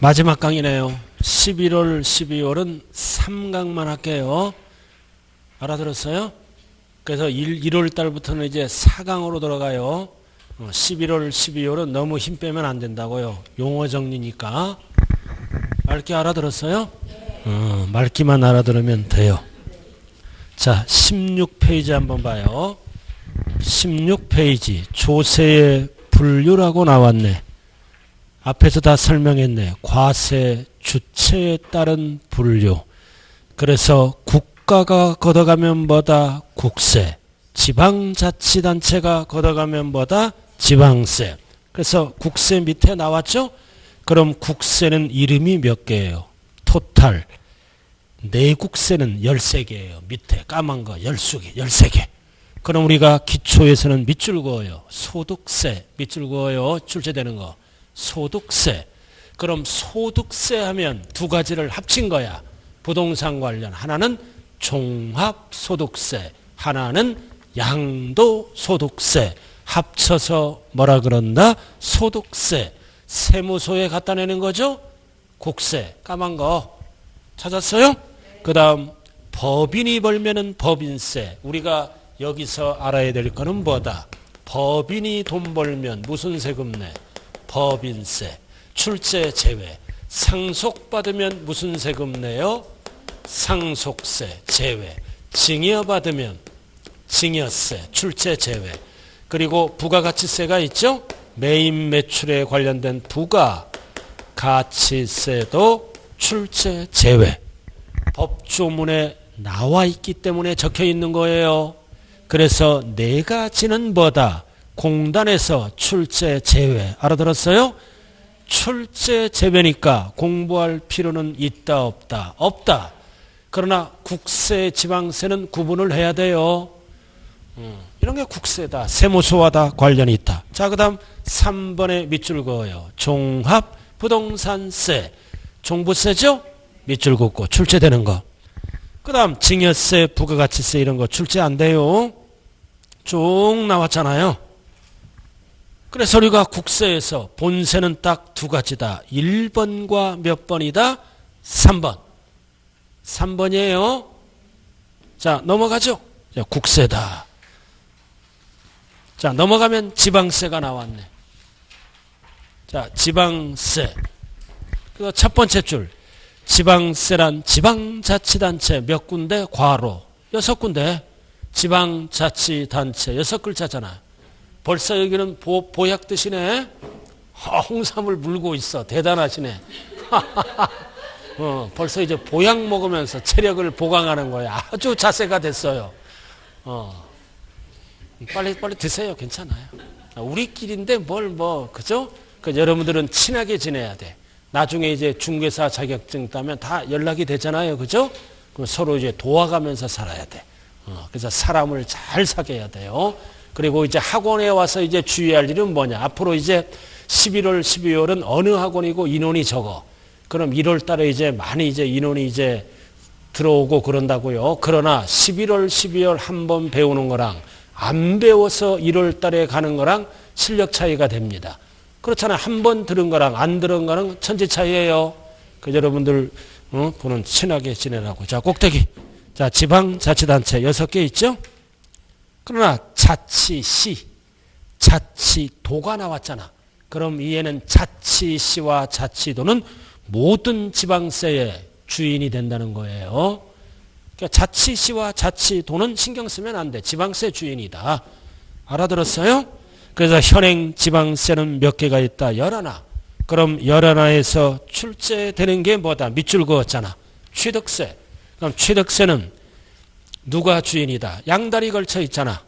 마지막 강의네요. 11월, 12월은 3강만 할게요. 알아들었어요? 그래서 1월 달부터는 이제 4강으로 들어가요. 11월, 12월은 너무 힘 빼면 안 된다고요. 용어 정리니까. 맑게 알아들었어요? 맑기만 알아들으면 돼요. 자, 16페이지 한번 봐요. 16페이지 조세의 분류라고 나왔네. 앞에서 다 설명했네. 과세, 주체에 따른 분류. 그래서 국가가 걷어가면 뭐다? 국세. 지방자치단체가 걷어가면 뭐다? 지방세. 그래서 국세 밑에 나왔죠? 그럼 국세는 이름이 몇 개예요? 토탈. 내국세는 13개예요. 밑에 까만 거 13개. 그럼 우리가 기초에서는 밑줄 그어요. 소득세. 밑줄 그어요. 출제되는 거. 소득세. 그럼 소득세 하면 두 가지를 합친 거야. 부동산 관련. 하나는 종합소득세. 하나는 양도소득세. 합쳐서 뭐라 그런다? 소득세. 세무소에 갖다 내는 거죠? 국세. 까만 거. 찾았어요? 그 다음 법인이 벌면은 법인세. 우리가 여기서 알아야 될 거는 뭐다? 법인이 돈 벌면 무슨 세금 내? 법인세. 출제 제외. 상속받으면 무슨 세금 내요? 상속세 제외. 증여받으면 증여세. 출제 제외. 그리고 부가가치세가 있죠? 매입 매출에 관련된 부가가치세도 출제 제외. 법조문에 나와 있기 때문에 적혀 있는 거예요. 그래서 네 가지는 뭐다? 공단에서 출제 제외. 알아들었어요? 출제 제외니까 공부할 필요는 있다 없다? 없다. 그러나 국세, 지방세는 구분을 해야 돼요. 이런 게 국세다. 세무서와 다 관련이 있다. 자, 그 다음 3번에 밑줄 그어요. 종합부동산세. 종부세죠? 밑줄 긋고 출제되는 거. 그 다음 증여세, 부가가치세 이런 거 출제 안 돼요. 쭉 나왔잖아요. 그래서 우리가 국세에서 본세는 딱 두 가지다. 1번과 몇 번이다? 3번. 3번이에요. 자, 넘어가죠. 자, 국세다. 자, 넘어가면 지방세가 나왔네. 자, 지방세. 그 첫 번째 줄. 지방세란 지방자치단체 몇 군데? 괄호. 6군데. 지방자치단체 6글자잖아. 벌써 여기는 보약 드시네. 홍삼을 물고 있어. 대단하시네. 벌써 이제 보약 먹으면서 체력을 보강하는 거야. 아주 자세가 됐어요. 빨리 드세요. 괜찮아요. 우리끼리인데 그죠? 여러분들은 친하게 지내야 돼. 나중에 이제 중개사 자격증 따면 다 연락이 되잖아요. 그죠? 그럼 서로 이제 도와가면서 살아야 돼. 그래서 사람을 잘 사귀어야 돼요. 그리고 이제 학원에 와서 이제 주의할 일은 뭐냐. 앞으로 이제 11월, 12월은 어느 학원이고 인원이 적어. 그럼 1월 달에 이제 많이 이제 인원이 이제 들어오고 그런다고요. 그러나 11월, 12월 한 번 배우는 거랑 안 배워서 1월 달에 가는 거랑 실력 차이가 됩니다. 그렇잖아요. 한 번 들은 거랑 안 들은 거랑 천지 차이예요. 여러분들 보는 친하게 지내라고. 자, 꼭대기. 자, 지방자치단체 6개 있죠? 그러나 자치시, 자치도가 나왔잖아. 그럼 이에는 자치시와 자치도는 모든 지방세의 주인이 된다는 거예요. 그러니까 자치시와 자치도는 신경 쓰면 안 돼. 지방세 주인이다. 알아들었어요? 그래서 현행 지방세는 몇 개가 있다? 11. 그럼 11에서 출제되는 게 뭐다? 밑줄 그었잖아. 취득세. 그럼 취득세는 누가 주인이다? 양다리 걸쳐 있잖아.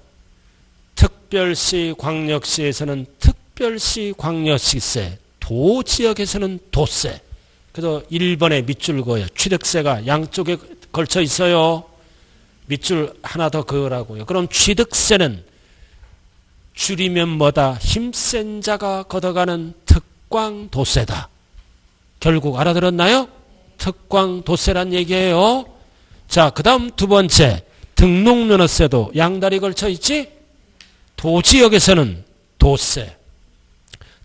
특별시, 광역시에서는 특별시, 광역시세. 도지역에서는 도세. 그래서 1번에 밑줄 그어요. 취득세가 양쪽에 걸쳐 있어요. 밑줄 하나 더 그으라고요. 그럼 취득세는 줄이면 뭐다? 힘센 자가 걷어가는 특광도세다. 결국 알아들었나요? 특광도세란 얘기예요. 자, 그 다음 두 번째. 등록면허세도 양다리 걸쳐 있지? 도지역에서는 도세.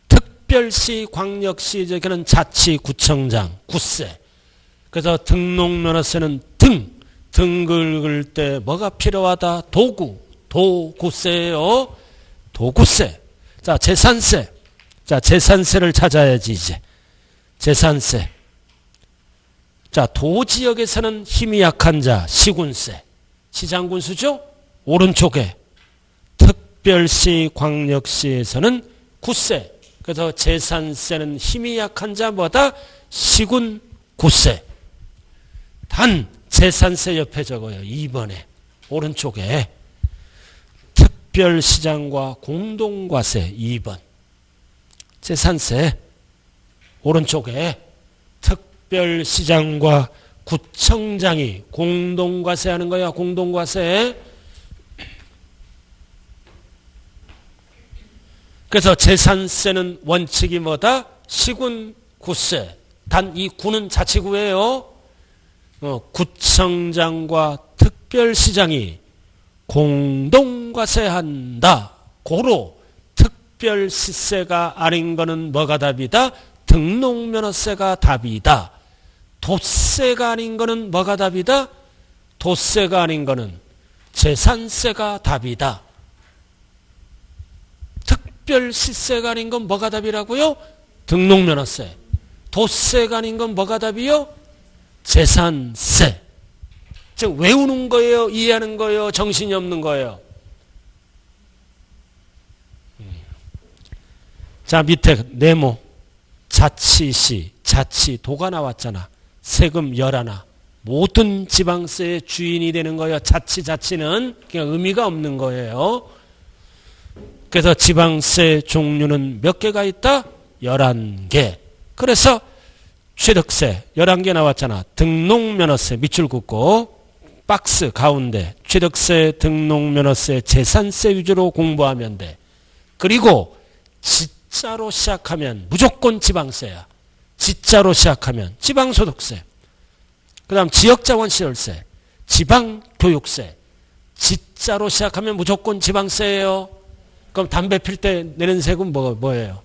특별 특별시, 광역시, 저기는 자치구청장, 구세. 그래서 등록면허세는 등 긁을 때 뭐가 필요하다? 도구세요. 도구세. 자, 재산세. 자, 재산세를 찾아야지, 이제. 재산세. 자, 도지역에서는 힘이 약한 자, 시군세. 시장군수죠? 오른쪽에. 특별시, 광역시에서는 구세. 그래서 재산세는 힘이 약한 자 뭐다? 시군, 구세. 단 재산세 옆에 적어요. 2번에. 오른쪽에. 특별시장과 공동과세 2번. 재산세. 오른쪽에. 특별시장과 구청장이 공동과세 하는 거야. 공동과세. 그래서 재산세는 원칙이 뭐다? 시군, 구세. 단 이 구는 자치구예요. 구청장과 특별시장이 공동과세한다. 고로 특별시세가 아닌 거는 뭐가 답이다? 등록면허세가 답이다. 도세가 아닌 거는 뭐가 답이다? 도세가 아닌 거는 재산세가 답이다. 특별시세가 아닌 건 뭐가 답이라고요? 등록면허세. 도세가 아닌 건 뭐가 답이요? 재산세. 즉 외우는 거예요? 이해하는 거예요? 정신이 없는 거예요? 자, 밑에 네모. 자치시, 자치도가 나왔잖아. 세금 11. 모든 지방세의 주인이 되는 거예요. 자치는 그냥 의미가 없는 거예요. 그래서 지방세 종류는 몇 개가 있다? 11개. 그래서 취득세 11개 나왔잖아. 등록면허세 밑줄 긋고 박스 가운데 취득세, 등록면허세, 재산세 위주로 공부하면 돼. 그리고 지자로 시작하면 무조건 지방세야. 지자로 시작하면 지방소득세. 그 다음 지역자원시설세, 지방교육세. 지자로 시작하면 무조건 지방세예요. 그럼 담배 필 때 내는 세금 뭐예요?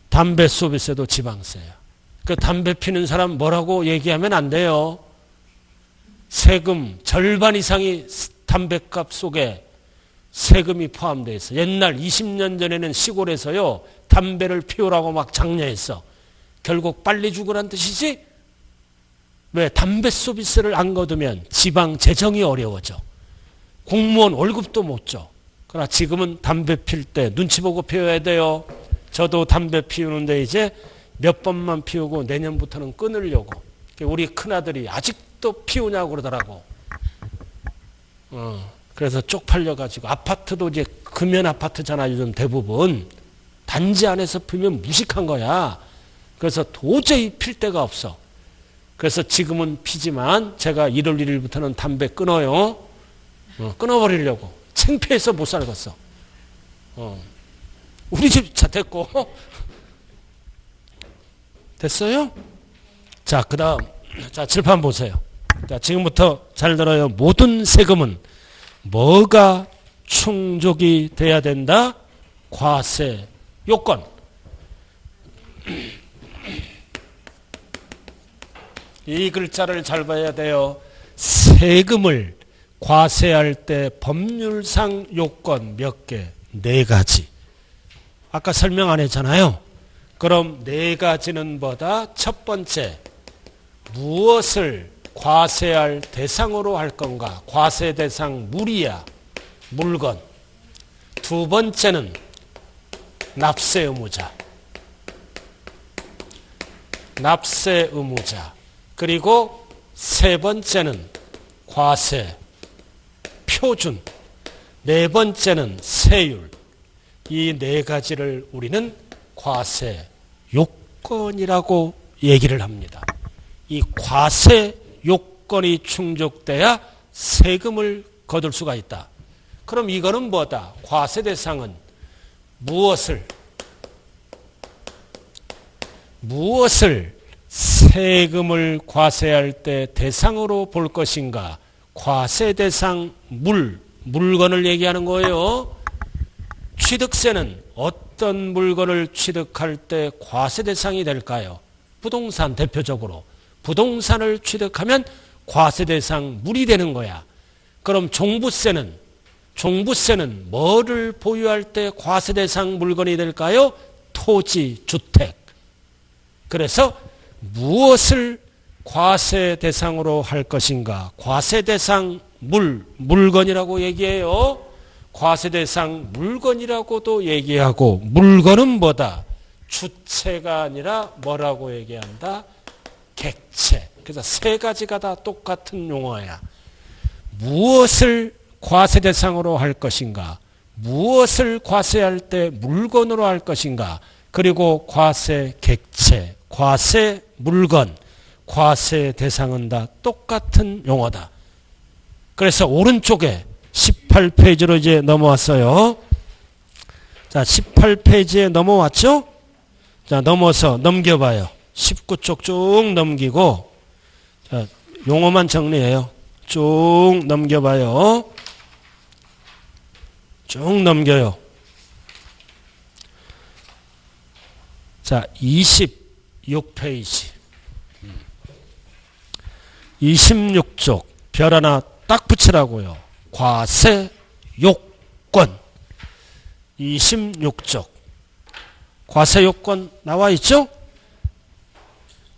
담배 소비세도 지방세야. 그 담배 피는 사람 뭐라고 얘기하면 안 돼요. 세금 절반 이상이 담배값 속에 세금이 포함되어 있어. 옛날 20년 전에는 시골에서요. 담배를 피우라고 막 장려했어. 결국 빨리 죽으란 뜻이지? 왜? 담배 소비세를 안 거두면 지방 재정이 어려워져. 공무원 월급도 못 줘. 그러나 지금은 담배 필 때 눈치 보고 피워야 돼요. 저도 담배 피우는데 이제 몇 번만 피우고 내년부터는 끊으려고. 우리 큰아들이 아직도 피우냐고 그러더라고. 그래서 쪽팔려가지고. 아파트도 이제 금연 아파트잖아. 요즘 대부분. 단지 안에서 피우면 무식한 거야. 그래서 도저히 필 데가 없어. 그래서 지금은 피지만 제가 1월 1일부터는 담배 끊어요. 끊어버리려고. 창피해서 못 살겠어. 우리 집 자 됐고. 됐어요? 자, 그 다음. 자, 칠판 보세요. 자, 지금부터 잘 들어요. 모든 세금은 뭐가 충족이 돼야 된다? 과세 요건. 이 글자를 잘 봐야 돼요. 세금을 과세할 때 법률상 요건 몇 개? 4가지. 아까 설명 안 했잖아요. 그럼 4가지는 뭐다? 첫 번째, 무엇을 과세할 대상으로 할 건가? 과세 대상 물이야, 물건. 두 번째는 납세 의무자. 납세 의무자. 그리고 세 번째는 과세 표준. 네 번째는 세율. 이 4가지를 우리는 과세 요건이라고 얘기를 합니다. 이 과세 요건이 충족돼야 세금을 거둘 수가 있다. 그럼 이거는 뭐다? 과세 대상은 무엇을 세금을 과세할 때 대상으로 볼 것인가? 과세 대상 물건을 얘기하는 거예요. 취득세는 어떤 물건을 취득할 때 과세 대상이 될까요? 부동산 대표적으로. 부동산을 취득하면 과세 대상 물이 되는 거야. 그럼 종부세는 뭐를 보유할 때 과세 대상 물건이 될까요? 토지, 주택. 그래서 무엇을 과세 대상으로 할 것인가? 과세 대상 물건이라고 얘기해요. 과세 대상 물건이라고도 얘기하고, 물건은 뭐다? 주체가 아니라 뭐라고 얘기한다? 객체. 그래서 세 가지가 다 똑같은 용어야. 무엇을 과세 대상으로 할 것인가? 무엇을 과세할 때 물건으로 할 것인가? 그리고 과세 객체, 과세 물건, 과세 대상은 다 똑같은 용어다. 그래서 오른쪽에 18페이지로 이제 넘어왔어요. 자, 18페이지에 넘어왔죠? 자, 넘겨봐요. 19쪽 쭉 넘기고, 자, 용어만 정리해요. 쭉 넘겨봐요. 쭉 넘겨요. 자, 26페이지. 26쪽 별 하나 딱 붙이라고요. 과세 요건. 26쪽. 과세 요건 나와 있죠?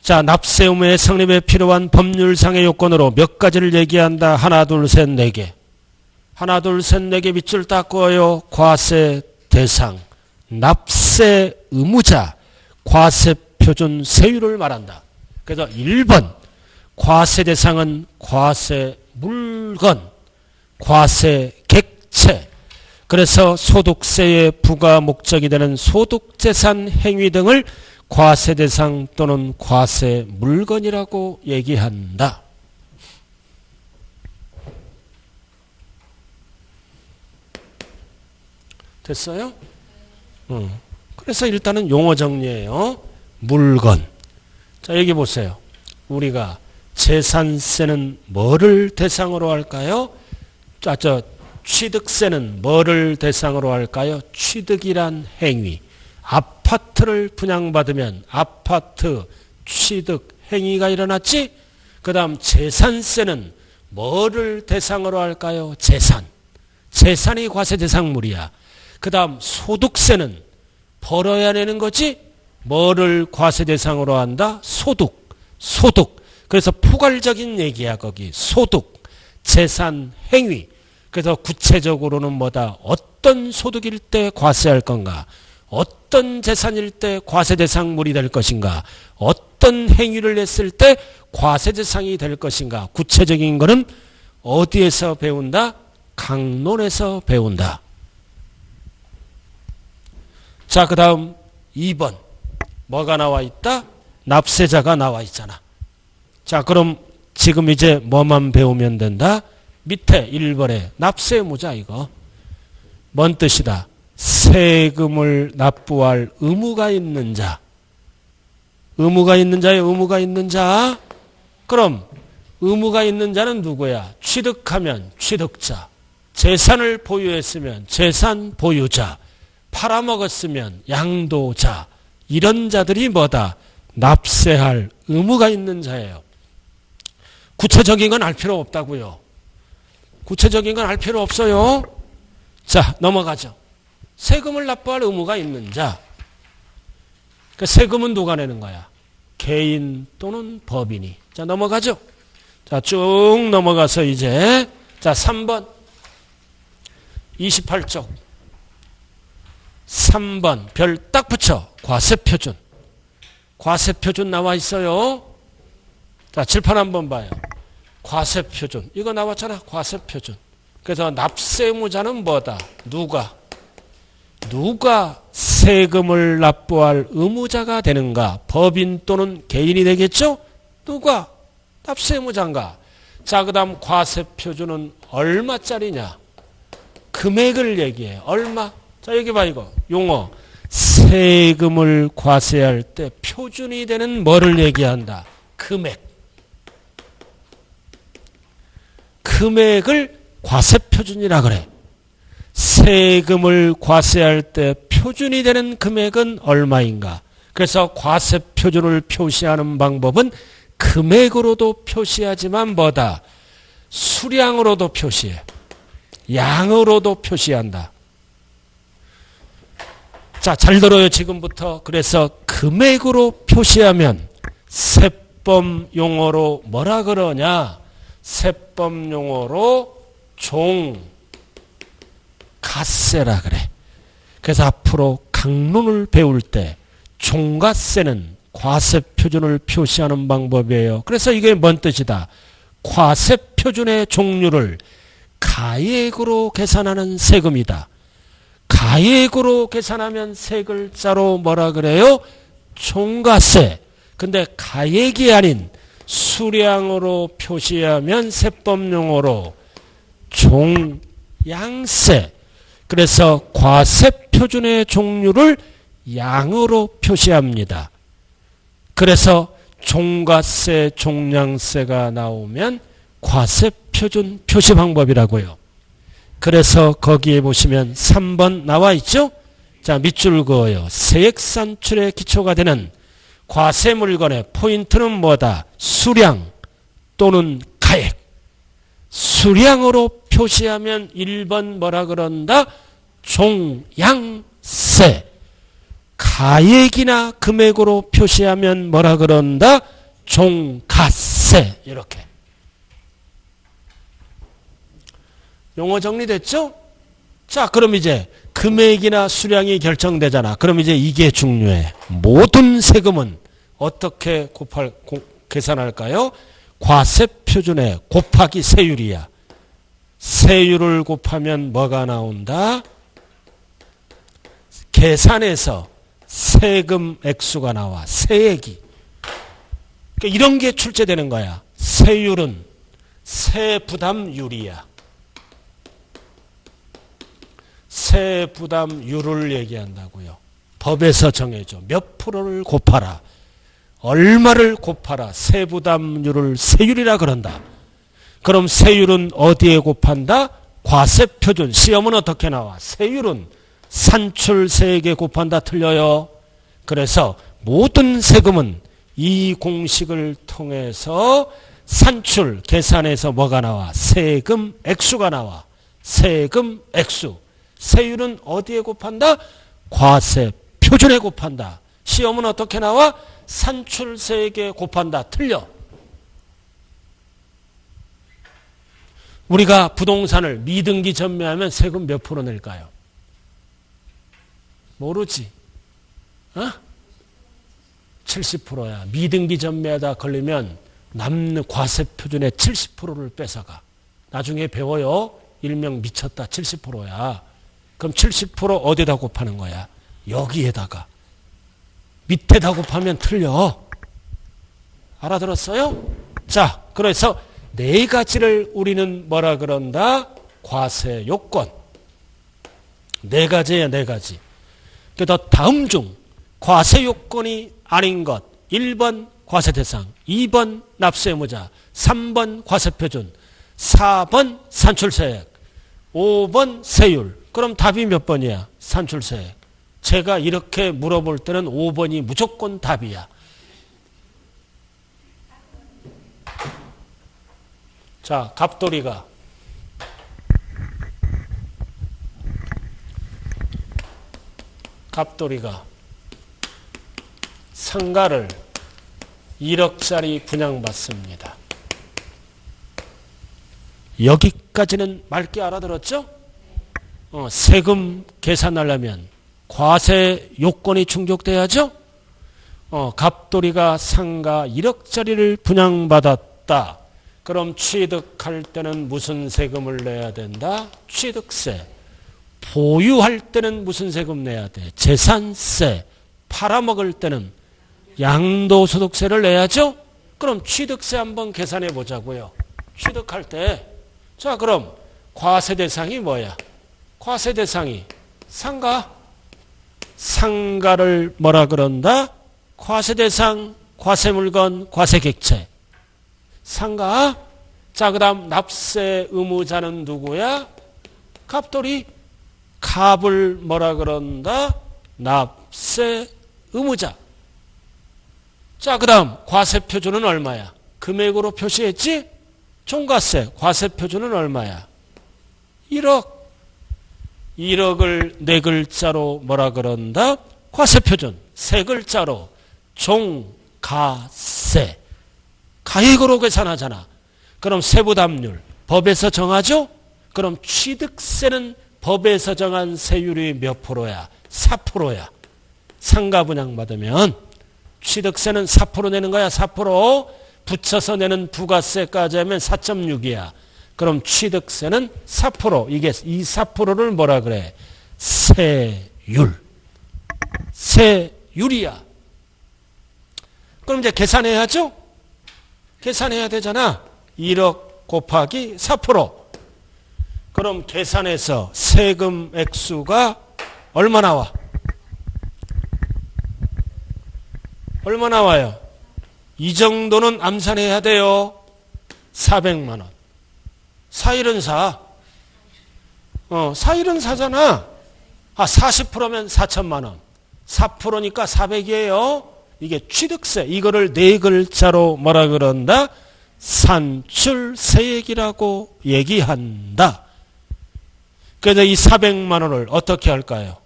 자, 납세 의무의 성립에 필요한 법률상의 요건으로 몇 가지를 얘기한다. 하나, 둘, 셋, 네 개. 하나, 둘, 셋, 네 개 밑줄 딱 그어요. 과세 대상, 납세 의무자, 과세 표준 세율을 말한다. 그래서 1번 과세 대상은 과세 물건, 과세 객체. 그래서 소득세의 부과 목적이 되는 소득재산 행위 등을 과세 대상 또는 과세 물건이라고 얘기한다. 됐어요? 그래서 일단은 용어 정리예요. 물건. 자, 여기 보세요. 우리가 재산세는 뭐를 대상으로 할까요? 취득세는 뭐를 대상으로 할까요? 취득이란 행위. 아파트를 분양받으면 아파트 취득 행위가 일어났지? 그 다음 재산세는 뭐를 대상으로 할까요? 재산. 재산이 과세 대상물이야. 그 다음 소득세는 벌어야 내는 거지? 뭐를 과세 대상으로 한다? 소득. 그래서 포괄적인 얘기야, 거기. 소득, 재산, 행위. 그래서 구체적으로는 뭐다? 어떤 소득일 때 과세할 건가? 어떤 재산일 때 과세 대상물이 될 것인가? 어떤 행위를 했을 때 과세 대상이 될 것인가? 구체적인 거는 어디에서 배운다? 강론에서 배운다. 자, 그 다음 2번. 뭐가 나와 있다? 납세자가 나와 있잖아. 자, 그럼 지금 이제 뭐만 배우면 된다? 밑에 1번에 납세의무자 이거. 뭔 뜻이다? 세금을 납부할 의무가 있는 자. 의무가 있는 자의 의무가 있는 자. 그럼 의무가 있는 자는 누구야? 취득하면 취득자. 재산을 보유했으면 재산 보유자. 팔아먹었으면 양도자. 이런 자들이 뭐다? 납세할 의무가 있는 자예요. 구체적인 건 알 필요 없다고요. 구체적인 건 알 필요 없어요. 자, 넘어가죠. 세금을 납부할 의무가 있는 자. 그 세금은 누가 내는 거야? 개인 또는 법인이. 자, 넘어가죠. 자, 쭉 넘어가서 이제 자, 3번 28쪽 3번 별 딱 붙여. 과세표준. 과세표준 나와 있어요. 자, 칠판 한번 봐요. 과세표준. 이거 나왔잖아. 과세표준. 그래서 납세의무자는 뭐다? 누가 세금을 납부할 의무자가 되는가? 법인 또는 개인이 되겠죠? 누가? 납세의무자인가? 자, 그 다음 과세표준은 얼마짜리냐? 금액을 얘기해. 얼마? 자, 여기 봐, 이거. 용어. 세금을 과세할 때 표준이 되는 뭐를 얘기한다? 금액. 금액을 과세표준이라 그래. 세금을 과세할 때 표준이 되는 금액은 얼마인가? 그래서 과세 표준을 표시하는 방법은 금액으로도 표시하지만 뭐다? 수량으로도 표시해. 양으로도 표시한다. 자, 잘 들어요, 지금부터. 그래서 금액으로 표시하면 세법 용어로 뭐라 그러냐? 세법 용어로 종가세라 그래. 그래서 앞으로 강론을 배울 때 종가세는 과세 표준을 표시하는 방법이에요. 그래서 이게 뭔 뜻이다? 과세 표준의 종류를 가액으로 계산하는 세금이다. 가액으로 계산하면 세 글자로 뭐라 그래요? 종가세. 근데 가액이 아닌 수량으로 표시하면 세법 용어로 종양세. 그래서 과세 표준의 종류를 양으로 표시합니다. 그래서 종가세, 종량세가 나오면 과세 표준 표시 방법이라고요. 그래서 거기에 보시면 3번 나와 있죠? 자, 밑줄 그어요. 세액 산출의 기초가 되는 과세 물건의 포인트는 뭐다? 수량 또는 가액. 수량으로 표시하면 1번 뭐라 그런다? 종양세. 가액이나 금액으로 표시하면 뭐라 그런다? 종가세. 이렇게. 용어 정리됐죠? 자, 그럼 이제 금액이나 수량이 결정되잖아. 그럼 이제 이게 중요해. 모든 세금은 어떻게 계산할까요? 과세 표준에 곱하기 세율이야. 세율을 곱하면 뭐가 나온다? 계산해서 세금 액수가 나와. 세액이. 그러니까 이런 게 출제되는 거야. 세율은 세부담율이야. 세부담율을 얘기한다고요. 법에서 정해줘. 몇 프로를 곱하라. 얼마를 곱하라. 세부담율을 세율이라 그런다. 그럼 세율은 어디에 곱한다? 과세표준. 시험은 어떻게 나와? 세율은 산출세액에 곱한다. 틀려요. 그래서 모든 세금은 이 공식을 통해서 산출, 계산해서 뭐가 나와? 세금 액수가 나와. 세금 액수. 세율은 어디에 곱한다? 과세 표준에 곱한다. 시험은 어떻게 나와? 산출세액에 곱한다. 틀려. 우리가 부동산을 미등기 전매하면 세금 몇 프로 낼까요? 모르지. 70%야. 미등기 전매하다 걸리면 남는 과세 표준의 70%를 뺏어가. 나중에 배워요. 일명 미쳤다. 70%야. 그럼 70% 어디다 곱하는 거야? 여기에다가. 밑에다 곱하면 틀려. 알아들었어요? 자, 그래서 네 가지를 우리는 뭐라 그런다? 과세 요건. 네 가지야, 네 가지. 그래서 다음 중 과세 요건이 아닌 것. 1번 과세 대상, 2번 납세 의무자, 3번 과세 표준, 4번 산출세액, 5번 세율. 그럼 답이 몇 번이야? 산출세액. 제가 이렇게 물어볼 때는 5번이 무조건 답이야. 자, 갑돌이가 상가를 1억짜리 분양받습니다. 여기까지는 맑게 알아들었죠? 세금 계산하려면 과세 요건이 충족돼야죠? 갑돌이가 상가 1억짜리를 분양받았다. 그럼 취득할 때는 무슨 세금을 내야 된다? 취득세. 보유할 때는 무슨 세금 내야 돼? 재산세. 팔아먹을 때는 양도소득세를 내야죠? 그럼 취득세 한번 계산해 보자고요. 취득할 때. 자, 그럼 과세 대상이 뭐야? 과세 대상이 상가. 상가를 뭐라 그런다? 과세 대상, 과세 물건, 과세 객체. 상가. 자, 그 다음 납세 의무자는 누구야? 갑돌이. 값을 뭐라 그런다? 납세 의무자. 자, 그 다음 과세표준은 얼마야? 금액으로 표시했지? 종가세 과세표준은 얼마야? 1억. 1억을 네 글자로 뭐라 그런다? 과세표준. 세 글자로 종가세. 가액으로 계산하잖아. 그럼 세부담률 법에서 정하죠? 그럼 취득세는 법에서 정한 세율이 몇 프로야? 4%야. 상가 분양받으면 취득세는 4% 내는 거야. 4%. 붙여서 내는 부가세까지 하면 4.6이야. 그럼 취득세는 4%. 이게 이 4%를 뭐라 그래? 세율. 세율이야. 그럼 이제 계산해야죠? 계산해야 되잖아. 1억 곱하기 4%. 그럼 계산해서 세금 액수가 얼마 나와? 얼마 나와요? 이 정도는 암산해야 돼요. 400만 원. 4일은 4. 4일은 4잖아. 40%면 4천만 원. 4%니까 400이에요. 이게 취득세. 이거를 네 글자로 뭐라 그런다? 산출세액이라고 얘기한다. 그래서 이 400만 원을 어떻게 할까요?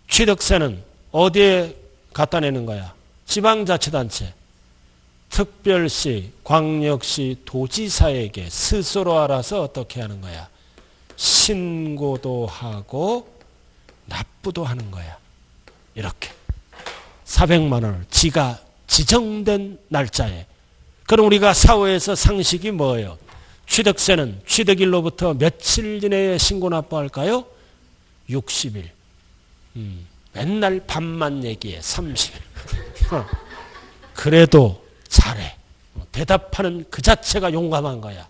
취득세는 어디에 갖다 내는 거야? 지방자치단체, 특별시, 광역시, 도지사에게 스스로 알아서 어떻게 하는 거야? 신고도 하고 납부도 하는 거야. 이렇게 400만 원을 지가 지정된 날짜에. 그럼 우리가 사회에서 상식이 뭐예요? 취득세는 취득일로부터 며칠 이내에 신고 납부할까요? 60일. 맨날 반만 얘기해. 30일. 그래도 잘해. 대답하는 그 자체가 용감한 거야.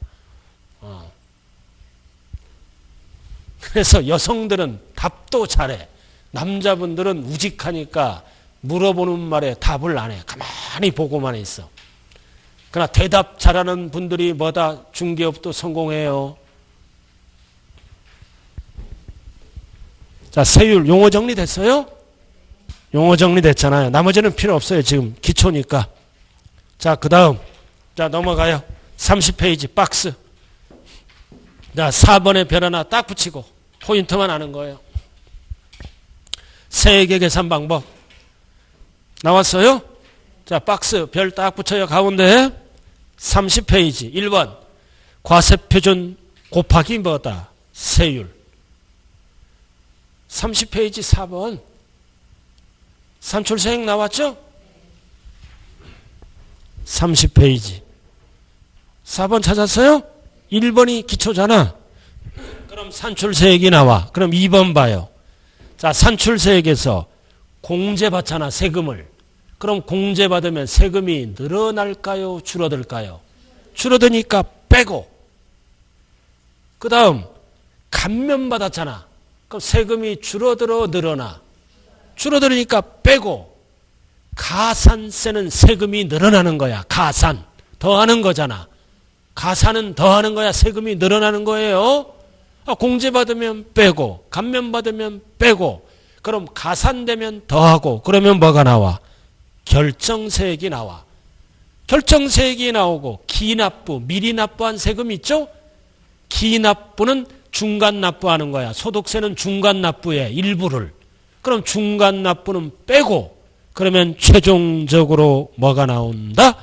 그래서 여성들은 답도 잘해. 남자분들은 우직하니까 물어보는 말에 답을 안 해. 가만히 보고만 있어. 그러나 대답 잘하는 분들이 뭐다? 중개업도 성공해요. 자, 세율 용어 정리됐어요? 용어 정리됐잖아요. 나머지는 필요 없어요. 지금 기초니까. 자, 그 다음. 자, 넘어가요. 30페이지 박스. 자, 4번에 별 하나 딱 붙이고 포인트만 아는 거예요. 세액의 계산 방법. 나왔어요? 자, 박스 별 딱 붙여요. 가운데 30페이지 1번 과세표준 곱하기 뭐다? 세율. 30페이지 4번 산출세액 나왔죠? 30페이지 4번 찾았어요? 1번이 기초잖아. 그럼 산출세액이 나와. 그럼 2번 봐요. 자, 산출세액에서 공제받잖아, 세금을. 그럼 공제받으면 세금이 늘어날까요? 줄어들까요? 줄어드니까 빼고. 그 다음 감면받았잖아. 그럼 세금이 줄어들어 늘어나? 줄어들으니까 빼고. 가산세는 세금이 늘어나는 거야. 가산. 더하는 거잖아. 가산은 더하는 거야. 세금이 늘어나는 거예요. 공제받으면 빼고 감면받으면 빼고 그럼 가산되면 더하고 그러면 뭐가 나와? 결정세액이 나와. 결정세액이 나오고 기납부, 미리 납부한 세금 있죠? 기납부는 중간 납부하는 거야. 소득세는 중간 납부의 일부를. 그럼 중간 납부는 빼고 그러면 최종적으로 뭐가 나온다?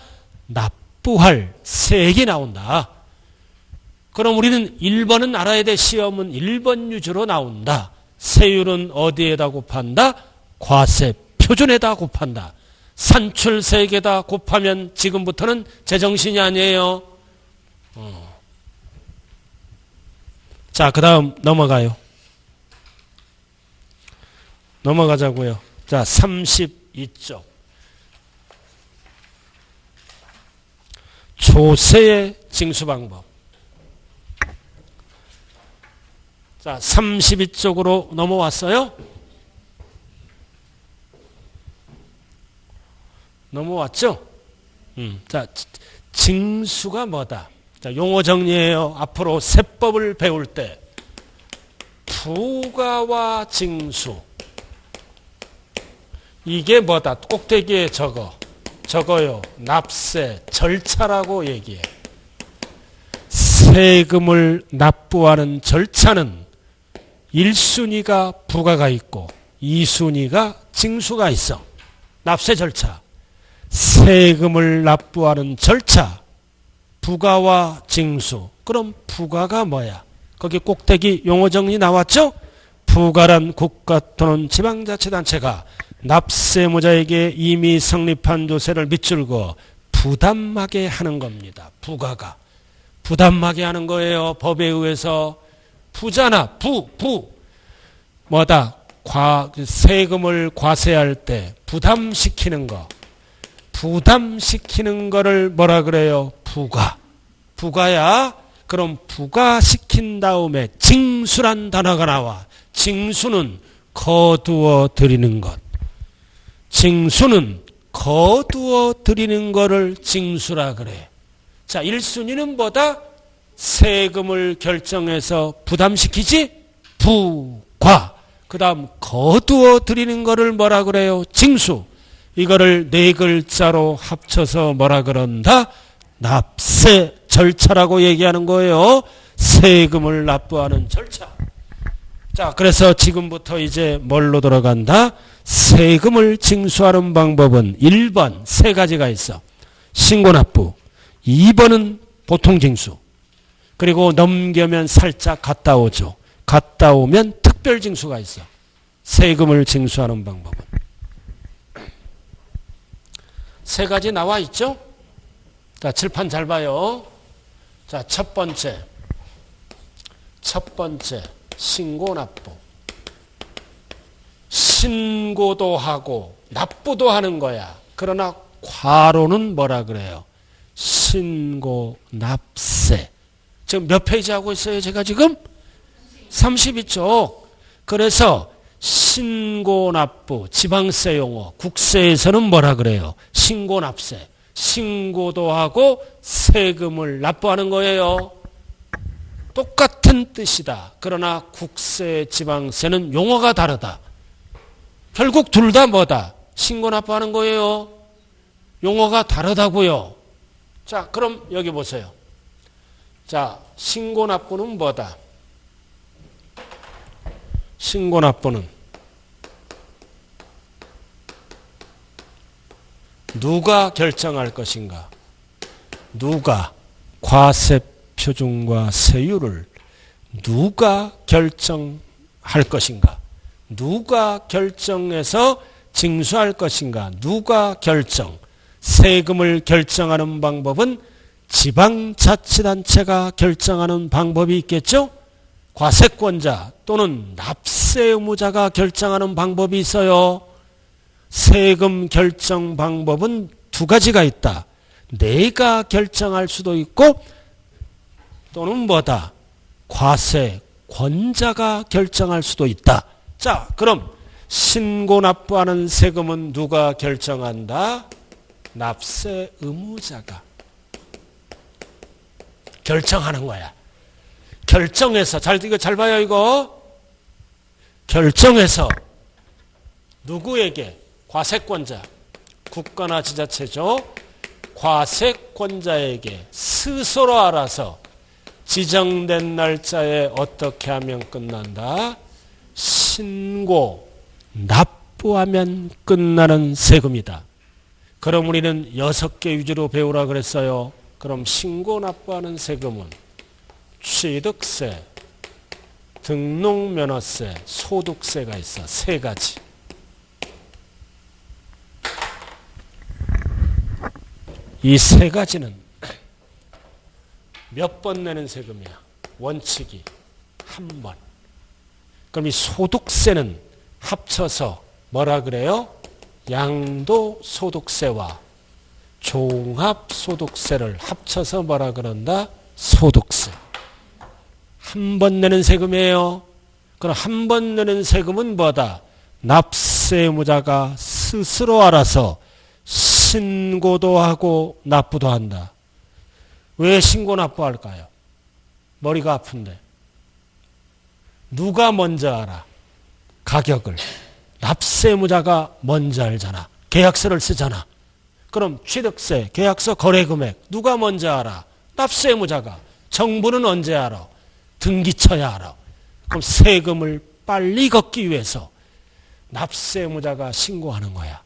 납부할 세액이 나온다. 그럼 우리는 1번은 알아야 돼. 시험은 1번 유주로 나온다. 세율은 어디에다 곱한다? 과세표준에다 곱한다. 산출세액에다 곱하면 지금부터는 제정신이 아니에요. 자, 그 다음 넘어가요. 넘어가자고요. 자, 32쪽. 조세의 징수방법. 자, 32쪽으로 넘어왔어요? 넘어왔죠? 자, 징수가 뭐다? 자, 용어 정리해요. 앞으로 세법을 배울 때 부가와 징수. 이게 뭐다? 꼭대기에 적어요. 납세, 절차라고 얘기해. 세금을 납부하는 절차는 1순위가 부가가 있고 2순위가 징수가 있어. 납세 절차. 세금을 납부하는 절차. 부가와 징수. 그럼 부가가 뭐야? 거기 꼭대기 용어 정리 나왔죠? 부가란 국가 또는 지방자치단체가 납세무자에게 이미 성립한 조세를 밑줄고 부담하게 하는 겁니다. 부가가. 부담하게 하는 거예요. 법에 의해서. 부잖아. 부. 뭐다? 세금을 과세할 때 부담시키는 거. 부담시키는 거를 뭐라 그래요? 부가. 부가야. 그럼 부가시킨 다음에 징수란 단어가 나와. 징수는 거두어 드리는 것. 징수는 거두어 드리는 거를 징수라 그래. 자, 1순위는 뭐다? 세금을 결정해서 부담시키지? 부과. 그 다음 거두어 드리는 거를 뭐라 그래요? 징수. 이거를 네 글자로 합쳐서 뭐라 그런다? 납세 절차라고 얘기하는 거예요. 세금을 납부하는 절차. 자, 그래서 지금부터 이제 뭘로 들어간다? 세금을 징수하는 방법은 1번 세 가지가 있어. 신고납부. 2번은 보통징수. 그리고 넘겨면 살짝 갔다 오죠. 갔다 오면 특별징수가 있어. 세금을 징수하는 방법은. 세 가지 나와 있죠? 자, 칠판 잘 봐요. 자, 첫 번째 신고납부. 신고도 하고 납부도 하는 거야. 그러나 괄호는 뭐라 그래요? 신고납세. 지금 몇 페이지 하고 있어요? 제가 지금 32쪽. 그래서 신고납부, 지방세 용어, 국세에서는 뭐라 그래요? 신고납세. 신고도 하고 세금을 납부하는 거예요. 똑같은 뜻이다. 그러나 국세, 지방세는 용어가 다르다. 결국 둘 다 뭐다? 신고납부하는 거예요. 용어가 다르다고요. 자, 그럼 여기 보세요. 자, 신고납부는 뭐다? 신고납부는 누가 결정할 것인가? 누가 과세 표준과 세율을 누가 결정할 것인가? 누가 결정해서 징수할 것인가? 누가 결정? 세금을 결정하는 방법은 지방자치단체가 결정하는 방법이 있겠죠? 과세권자 또는 납세 의무자가 결정하는 방법이 있어요. 세금 결정 방법은 두 가지가 있다. 내가 결정할 수도 있고 또는 뭐다? 과세권자가 결정할 수도 있다. 자, 그럼 신고 납부하는 세금은 누가 결정한다? 납세 의무자가 결정하는 거야. 결정해서 이거 잘 봐요. 이거 결정해서 누구에게? 과세권자, 국가나 지자체죠. 과세권자에게 스스로 알아서 지정된 날짜에 어떻게 하면 끝난다? 신고, 납부하면 끝나는 세금이다. 그럼 우리는 6개 위주로 배우라 그랬어요. 그럼 신고 납부하는 세금은 취득세, 등록면허세, 소득세가 있어. 세 가지. 이 세 가지는 몇 번 내는 세금이야? 원칙이 한 번. 그럼 이 소득세는 합쳐서 뭐라 그래요? 양도소득세와 종합소득세를 합쳐서 뭐라 그런다? 소득세. 한 번 내는 세금이에요. 그럼 한 번 내는 세금은 뭐다? 납세 의무자가 스스로 알아서 신고도 하고 납부도 한다. 왜 신고 납부할까요? 머리가 아픈데. 누가 먼저 알아? 가격을. 납세무자가 먼저 알잖아. 계약서를 쓰잖아. 그럼 취득세, 계약서 거래금액 누가 먼저 알아? 납세무자가. 정부는 언제 알아? 등기처야 알아. 그럼 세금을 빨리 걷기 위해서 납세무자가 신고하는 거야.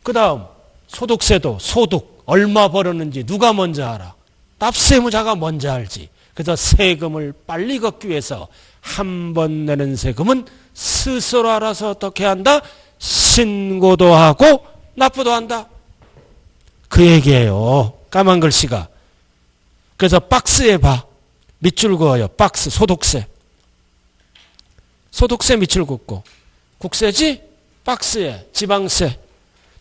그 다음 소득세도 소득 얼마 벌었는지 누가 먼저 알아? 납세무자가 먼저 알지. 그래서 세금을 빨리 걷기 위해서 한 번 내는 세금은 스스로 알아서 어떻게 한다? 신고도 하고 납부도 한다. 그 얘기예요. 까만 글씨가. 그래서 박스에 봐. 밑줄 그어요. 박스 소득세. 소득세 밑줄 긋고 국세지? 박스에 지방세,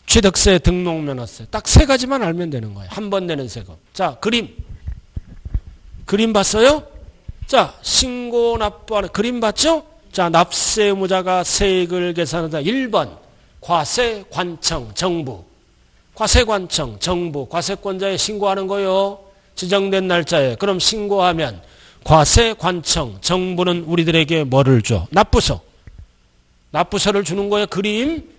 취득세, 등록면허세. 딱 세 가지만 알면 되는 거예요. 한 번 내는 세금. 자, 그림 봤어요? 자, 신고 납부하는 그림 봤죠? 자, 납세무자가 세액을 계산하다. 1번 과세관청 정부. 과세관청 정부 과세권자에 신고하는 거요. 지정된 날짜에. 그럼 신고하면 과세관청 정부는 우리들에게 뭐를 줘? 납부서. 납부서를 주는 거예요. 그림.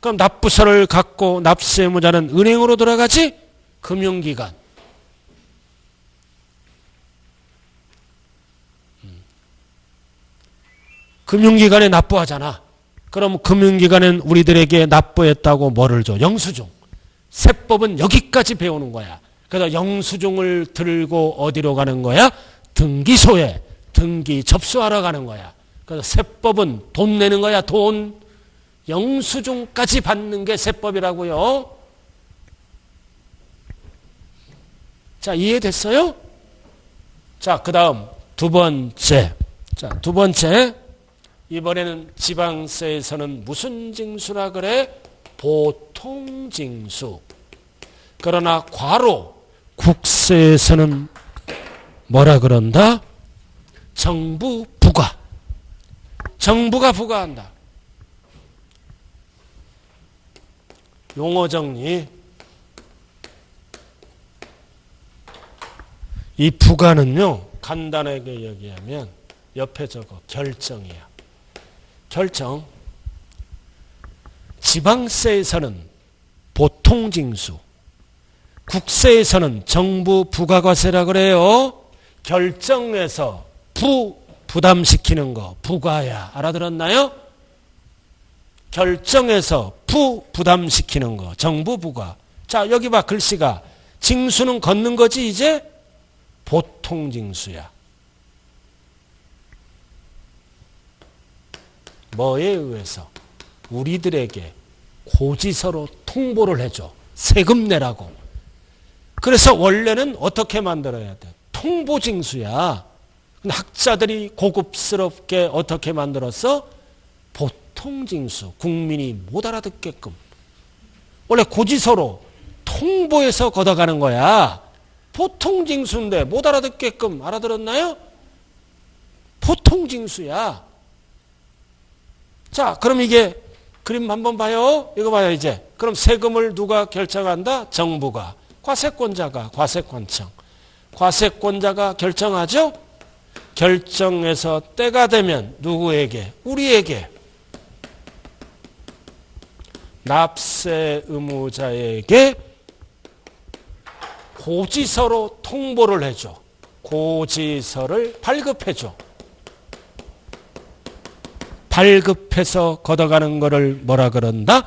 그럼 납부서를 갖고 납세무자는 은행으로 들어가지? 금융기관. 금융기관에 납부하잖아. 그럼 금융기관은 우리들에게 납부했다고 뭐를 줘? 영수증. 세법은 여기까지 배우는 거야. 그래서 영수증을 들고 어디로 가는 거야? 등기소에 등기 접수하러 가는 거야. 그래서 세법은 돈 내는 거야. 돈. 영수증까지 받는 게 세법이라고요. 자, 이해됐어요? 자, 그 다음 두 번째. 자, 두 번째. 이번에는 지방세에서는 무슨 징수라 그래? 보통징수. 그러나 과로 국세에서는 뭐라 그런다? 정부 부과. 정부가 부과한다. 용어 정리. 이 부과는요, 간단하게 얘기하면 옆에 적어 결정이야. 결정. 지방세에서는 보통징수, 국세에서는 정부 부가과세라 그래요. 결정해서 부담시키는 거 부과야. 알아들었나요? 결정해서 부담시키는 거 정부 부과. 자, 여기 봐. 글씨가 징수는 걷는 거지. 이제 보통징수야. 뭐에 의해서? 우리들에게 고지서로 통보를 해줘. 세금 내라고. 그래서 원래는 어떻게 만들어야 돼? 통보징수야. 근데 학자들이 고급스럽게 어떻게 만들었어? 보통징수. 국민이 못 알아듣게끔. 원래 고지서로 통보해서 걷어가는 거야. 보통징수인데 못 알아듣게끔. 알아들었나요? 보통징수야. 자, 그럼 이게 그림 한번 봐요. 이거 봐요, 이제. 그럼 세금을 누가 결정한다? 정부가. 과세권자가, 과세관청. 과세권자가 결정하죠? 결정해서 때가 되면 누구에게? 우리에게. 납세 의무자에게 고지서로 통보를 해줘. 고지서를 발급해줘. 발급해서 걷어가는 거를 뭐라 그런다?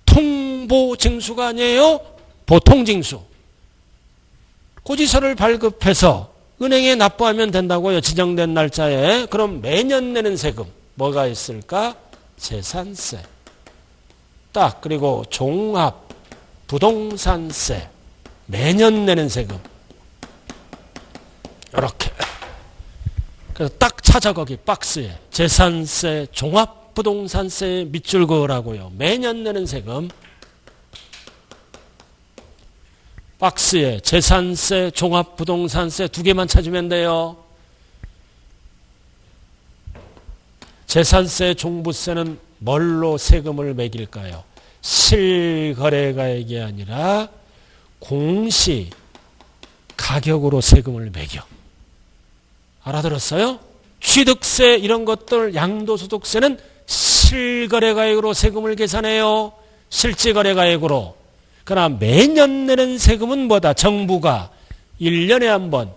통보징수가 아니에요. 보통징수. 고지서를 발급해서 은행에 납부하면 된다고요. 지정된 날짜에. 그럼 매년 내는 세금 뭐가 있을까? 재산세. 딱. 그리고 종합 부동산세. 매년 내는 세금. 이렇게. 그래서 딱 찾아 거기 박스에 재산세, 종합부동산세 밑줄 그으라고요. 매년 내는 세금. 박스에 재산세, 종합부동산세 두 개만 찾으면 돼요. 재산세, 종부세는 뭘로 세금을 매길까요? 실거래가액이 아니라 공시 가격으로 세금을 매겨. 알아들었어요? 취득세 이런 것들 양도소득세는 실거래가액으로 세금을 계산해요. 실질거래가액으로. 그러나 매년 내는 세금은 뭐다? 정부가 1년에 한 번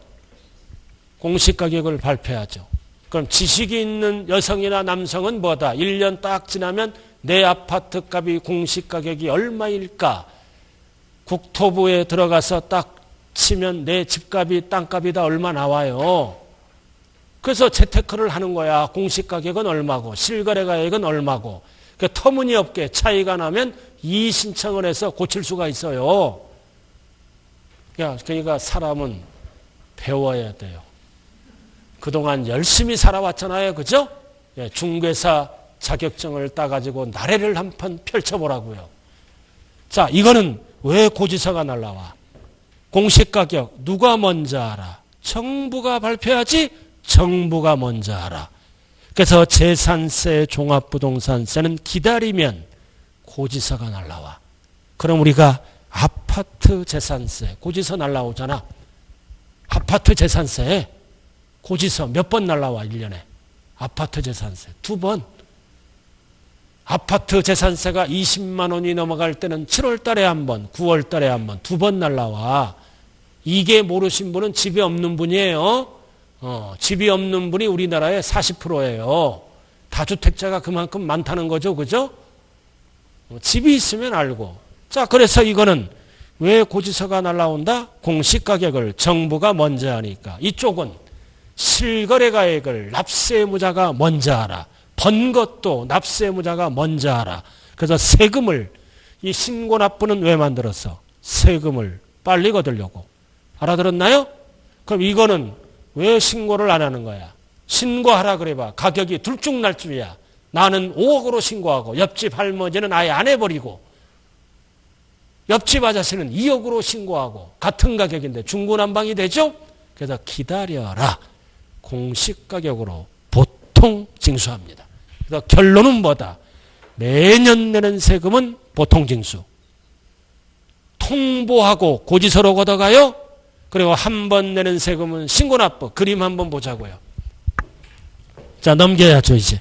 공시가격을 발표하죠. 그럼 지식이 있는 여성이나 남성은 뭐다? 1년 딱 지나면 내 아파트 값이 공시가격이 얼마일까? 국토부에 들어가서 딱 치면 내 집값이 땅값이 다 얼마 나와요. 그래서 재테크를 하는 거야. 공시가격은 얼마고 실거래가액은 얼마고. 그러니까 터무니없게 차이가 나면 이의신청을 해서 고칠 수가 있어요. 그러니까 사람은 배워야 돼요. 그동안 열심히 살아왔잖아요. 그죠? 중개사 자격증을 따가지고 나래를 한판 펼쳐보라고요. 자, 이거는 왜 고지서가 날라와? 공시가격 누가 먼저 알아? 정부가 발표하지 정부가 먼저 알아. 그래서 재산세, 종합부동산세는 기다리면 고지서가 날라와. 그럼 우리가 아파트 재산세 고지서 날라오잖아. 아파트 재산세 고지서 몇 번 날라와 1년에? 아파트 재산세 2번. 아파트 재산세가 20만 원이 넘어갈 때는 7월 달에 한 번, 9월 달에 한 번, 2번 날라와. 이게 모르신 분은 집이 없는 분이에요. 집이 없는 분이 우리나라의 40%예요. 다주택자가 그만큼 많다는 거죠. 그죠? 집이 있으면 알고. 자, 그래서 이거는 왜 고지서가 날라온다? 공시가격을 정부가 먼저 하니까. 이쪽은 실거래가액을 납세의무자가 먼저 알아. 번 것도 납세의무자가 먼저 알아. 그래서 세금을, 이 신고납부는 왜 만들었어? 세금을 빨리 거두려고. 알아들었나요? 그럼 이거는 왜 신고를 안 하는 거야? 신고하라 그래봐. 가격이 들쭉날쭉이야. 나는 5억으로 신고하고 옆집 할머니는 아예 안 해버리고 옆집 아저씨는 2억으로 신고하고 같은 가격인데 중구난방이 되죠? 그래서 기다려라. 공시가격으로 보통 징수합니다. 그래서 결론은 뭐다? 매년 내는 세금은 보통 징수. 통보하고 고지서로 걷어가요. 그리고 한 번 내는 세금은 신고납부. 그림 한번 보자고요. 자, 넘겨야죠 이제.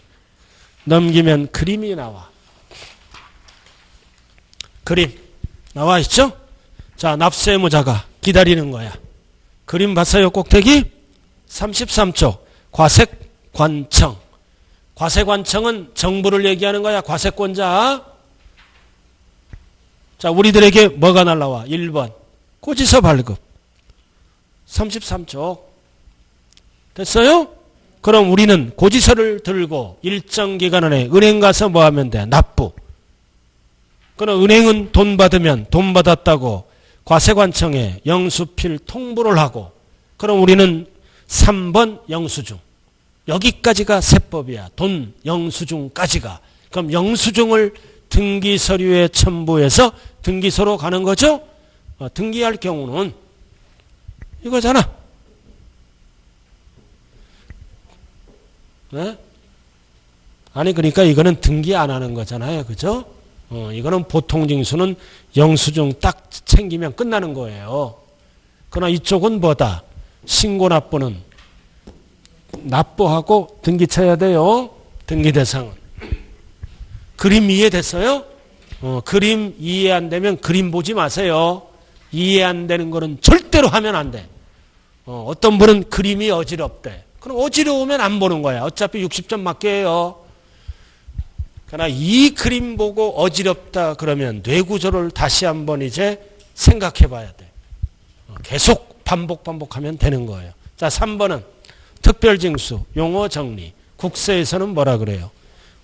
넘기면 그림이 나와. 그림 나와 있죠? 자, 납세의무자가 기다리는 거야. 그림 봤어요? 꼭대기 33쪽 과세관청. 과세관청은 정부를 얘기하는 거야. 과세권자. 자, 우리들에게 뭐가 날라와? 1번 고지서 발급. 33쪽 됐어요? 그럼 우리는 고지서를 들고 일정 기간 안에 은행 가서 뭐 하면 돼? 납부. 그럼 은행은 돈 받으면 돈 받았다고 과세관청에 영수필 통보를 하고, 그럼 우리는 3번 영수증. 여기까지가 세법이야. 돈 영수증까지가. 그럼 영수증을 등기서류에 첨부해서 등기소로 가는 거죠? 등기할 경우는 이거잖아. 네? 아니 그러니까 이거는 등기 안 하는 거잖아요. 그죠? 이거는 보통 징수는 영수증 딱 챙기면 끝나는 거예요. 그러나 이쪽은 뭐다? 신고납부는 납부하고 등기 쳐야 돼요. 등기 대상은. 그림 이해됐어요? 그림 이해 안 되면 그림 보지 마세요. 이해 안 되는 거는 절대로 하면 안 돼. 어떤 분은 그림이 어지럽대. 그럼 어지러우면 안 보는 거야. 어차피 60점 맞게 해요. 그러나 이 그림 보고 어지럽다 그러면 뇌구조를 다시 한번 이제 생각해 봐야 돼. 계속 반복하면 되는 거예요. 자, 3번은 특별징수, 용어 정리. 국세에서는 뭐라 그래요?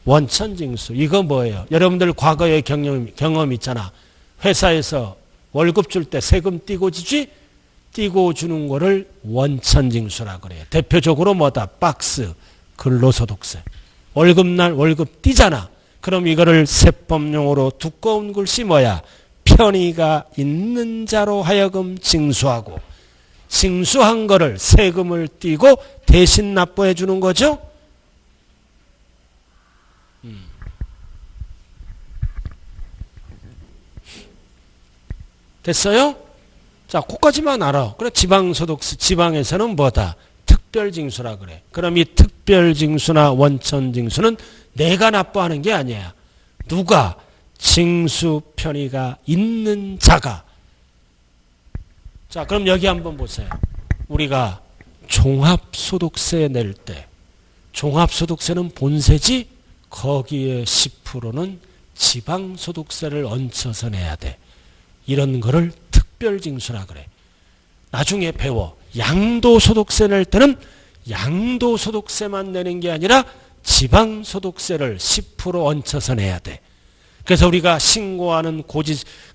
원천징수. 이거 뭐예요? 여러분들 과거의 경험 있잖아. 회사에서 월급 줄 때 세금 띄고 주지? 띄고 주는 거를 원천징수라 그래요. 대표적으로 뭐다? 박스, 근로소득세. 월급날 월급 띄잖아. 그럼 이거를 세법용어로 두꺼운 글씨 뭐야? 편의가 있는 자로 하여금 징수하고, 징수한 거를 세금을 띄고 대신 납부해 주는 거죠. 됐어요? 자, 그까지만 알아. 그래, 지방소득세, 지방에서는 뭐다? 특별징수라 그래. 그럼 이 특별징수나 원천징수는 내가 납부하는 게 아니야. 누가? 징수 편의가 있는 자가. 자, 그럼 여기 한번 보세요. 우리가 종합소득세 낼 때 종합소득세는 본세지 거기에 10%는 지방소득세를 얹혀서 내야 돼. 이런 거를 특별징수라 그래. 나중에 배워. 양도소득세 낼 때는 양도소득세만 내는 게 아니라 지방소득세를 10% 얹혀서 내야 돼. 그래서 우리가 신고하는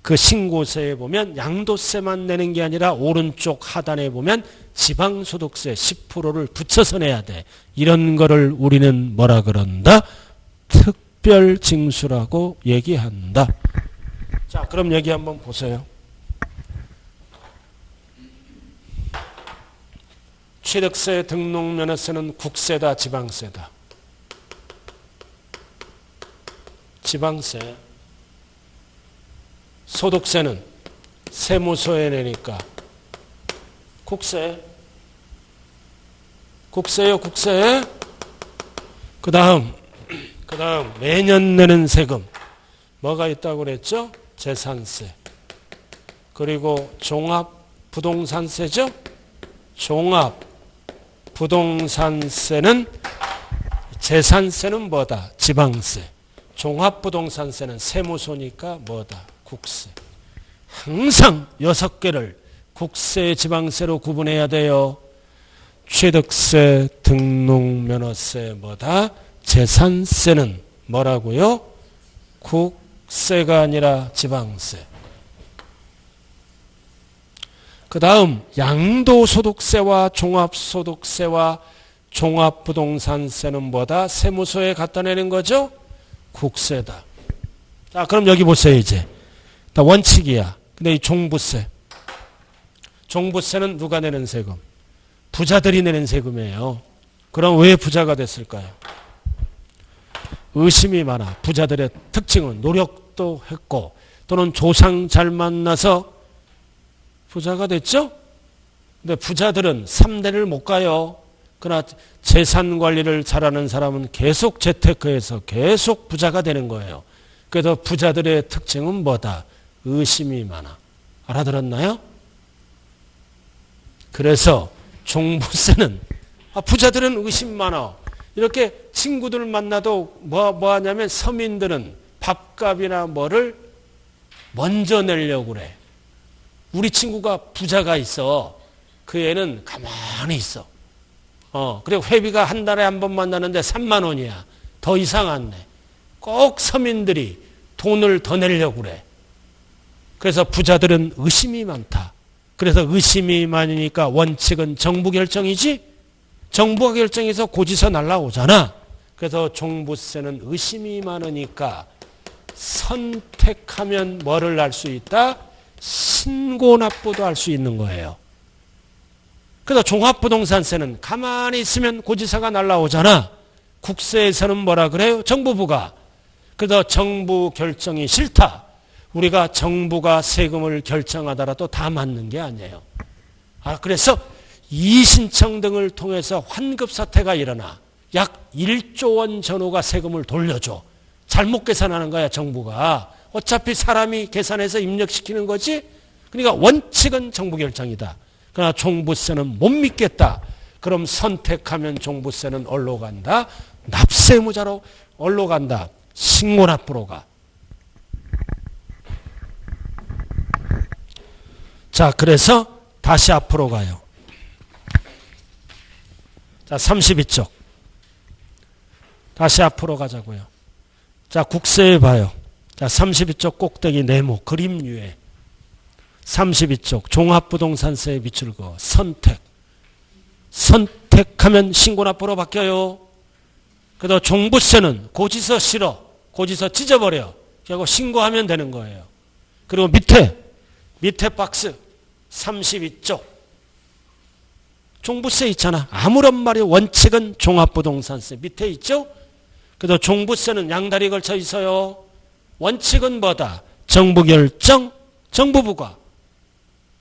그 신고서에 보면 양도세만 내는 게 아니라 오른쪽 하단에 보면 지방소득세 10%를 붙여서 내야 돼. 이런 거를 우리는 뭐라 그런다? 특별징수라고 얘기한다. 자, 그럼 여기 한번 보세요. 취득세 등록면허세는 국세다, 지방세다? 지방세. 소득세는 세무서에 내니까 국세. 국세요, 국세. 그 다음 매년 내는 세금 뭐가 있다고 그랬죠? 재산세. 그리고 종합부동산세죠? 종합부동산세는 재산세는 뭐다? 지방세. 종합부동산세는 세무서니까 뭐다? 국세. 항상 6개를 국세, 지방세로 구분해야 돼요. 취득세, 등록면허세 뭐다? 재산세는 뭐라고요? 국세가 아니라 지방세. 그 다음 양도소득세와 종합소득세와 종합부동산세는 뭐다? 세무서에 갖다 내는 거죠? 국세다. 자, 그럼 여기 보세요, 이제. 원칙이야. 근데 이 종부세. 종부세는 누가 내는 세금? 부자들이 내는 세금이에요. 그럼 왜 부자가 됐을까요? 의심이 많아. 부자들의 특징은 노력도 했고, 또는 조상 잘 만나서 부자가 됐죠? 근데 부자들은 3대를 못 가요. 그러나 재산 관리를 잘하는 사람은 계속 재테크해서 계속 부자가 되는 거예요. 그래서 부자들의 특징은 뭐다? 의심이 많아. 알아들었나요? 그래서 종부세는 부자들은 의심 많아. 이렇게 친구들 만나도 뭐 하냐면 서민들은 밥값이나 뭐를 먼저 내려고 그래. 우리 친구가 부자가 있어. 그 애는 가만히 있어. 그리고 회비가 한 달에 한 번 만나는데 3만 원이야. 더 이상 안 내. 꼭 서민들이 돈을 더 내려고 그래. 그래서 부자들은 의심이 많다. 그래서 의심이 많으니까 원칙은 정부 결정이지? 정부가 결정해서 고지서 날라오잖아. 그래서 종부세는 의심이 많으니까 선택하면 뭐를 할 수 있다? 신고납부도 할 수 있는 거예요. 그래서 종합부동산세는 가만히 있으면 고지서가 날라오잖아. 국세에서는 뭐라 그래요? 정부부가. 그래서 정부 결정이 싫다. 우리가 정부가 세금을 결정하더라도 다 맞는 게 아니에요. 그래서 이의신청 등을 통해서 환급사태가 일어나 약 1조 원 전후가 세금을 돌려줘. 잘못 계산하는 거야, 정부가. 어차피 사람이 계산해서 입력시키는 거지. 그러니까 원칙은 정부 결정이다. 그러나 종부세는 못 믿겠다. 그럼 선택하면 종부세는 어디로 간다? 납세무자로 어디로 간다? 신고납부로 가. 자, 그래서 다시 앞으로 가요. 자, 32쪽. 다시 앞으로 가자고요. 자, 국세에 봐요. 자, 32쪽 꼭대기 네모 그림 위에 32쪽 종합부동산세에 밑줄 그어 선택. 선택하면 신고납부로 바뀌어요. 그래서 종부세는 고지서 실어. 고지서 찢어버려. 그리고 신고하면 되는 거예요. 그리고 밑에 박스 32쪽 종부세 있잖아. 아무런 말이 원칙은 종합부동산세 밑에 있죠. 그래서 종부세는 양다리 걸쳐 있어요. 원칙은 뭐다? 정부 결정, 정부부가.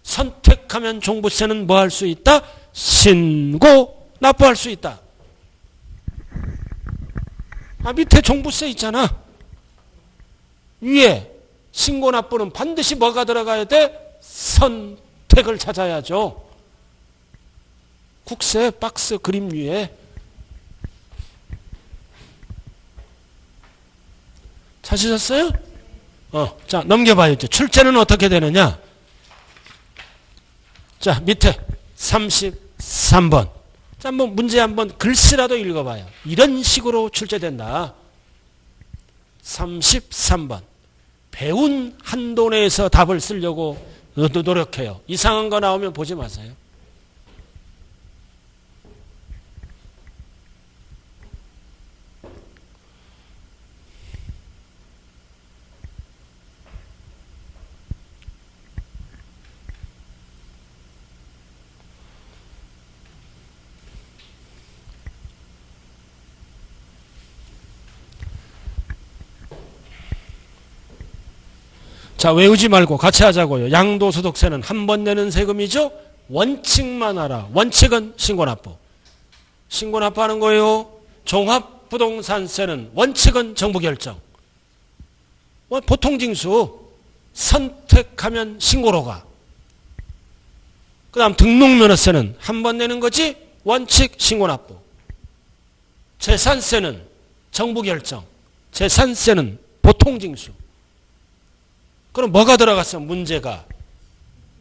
선택하면 종부세는 뭐 할 수 있다? 신고 납부할 수 있다. 밑에 종부세 있잖아. 위에 신고 납부는 반드시 뭐가 들어가야 돼? 선택을 찾아야죠. 국세 박스 그림 위에. 찾으셨어요? 자, 넘겨봐요. 이제 출제는 어떻게 되느냐? 자, 밑에 33번. 자, 한번 문제 한번 글씨라도 읽어봐요. 이런 식으로 출제된다. 33번. 배운 한도 내에서 답을 쓰려고 노력해요. 이상한 거 나오면 보지 마세요. 자, 외우지 말고 같이 하자고요. 양도소득세는 한 번 내는 세금이죠. 원칙만 알아. 원칙은 신고납부. 신고납부하는 거예요. 종합부동산세는 원칙은 정부결정. 보통징수 선택하면 신고로 가. 그 다음 등록면허세는 한 번 내는 거지. 원칙 신고납부. 재산세는 정부결정. 재산세는 보통징수. 그럼 뭐가 들어갔어? 문제가.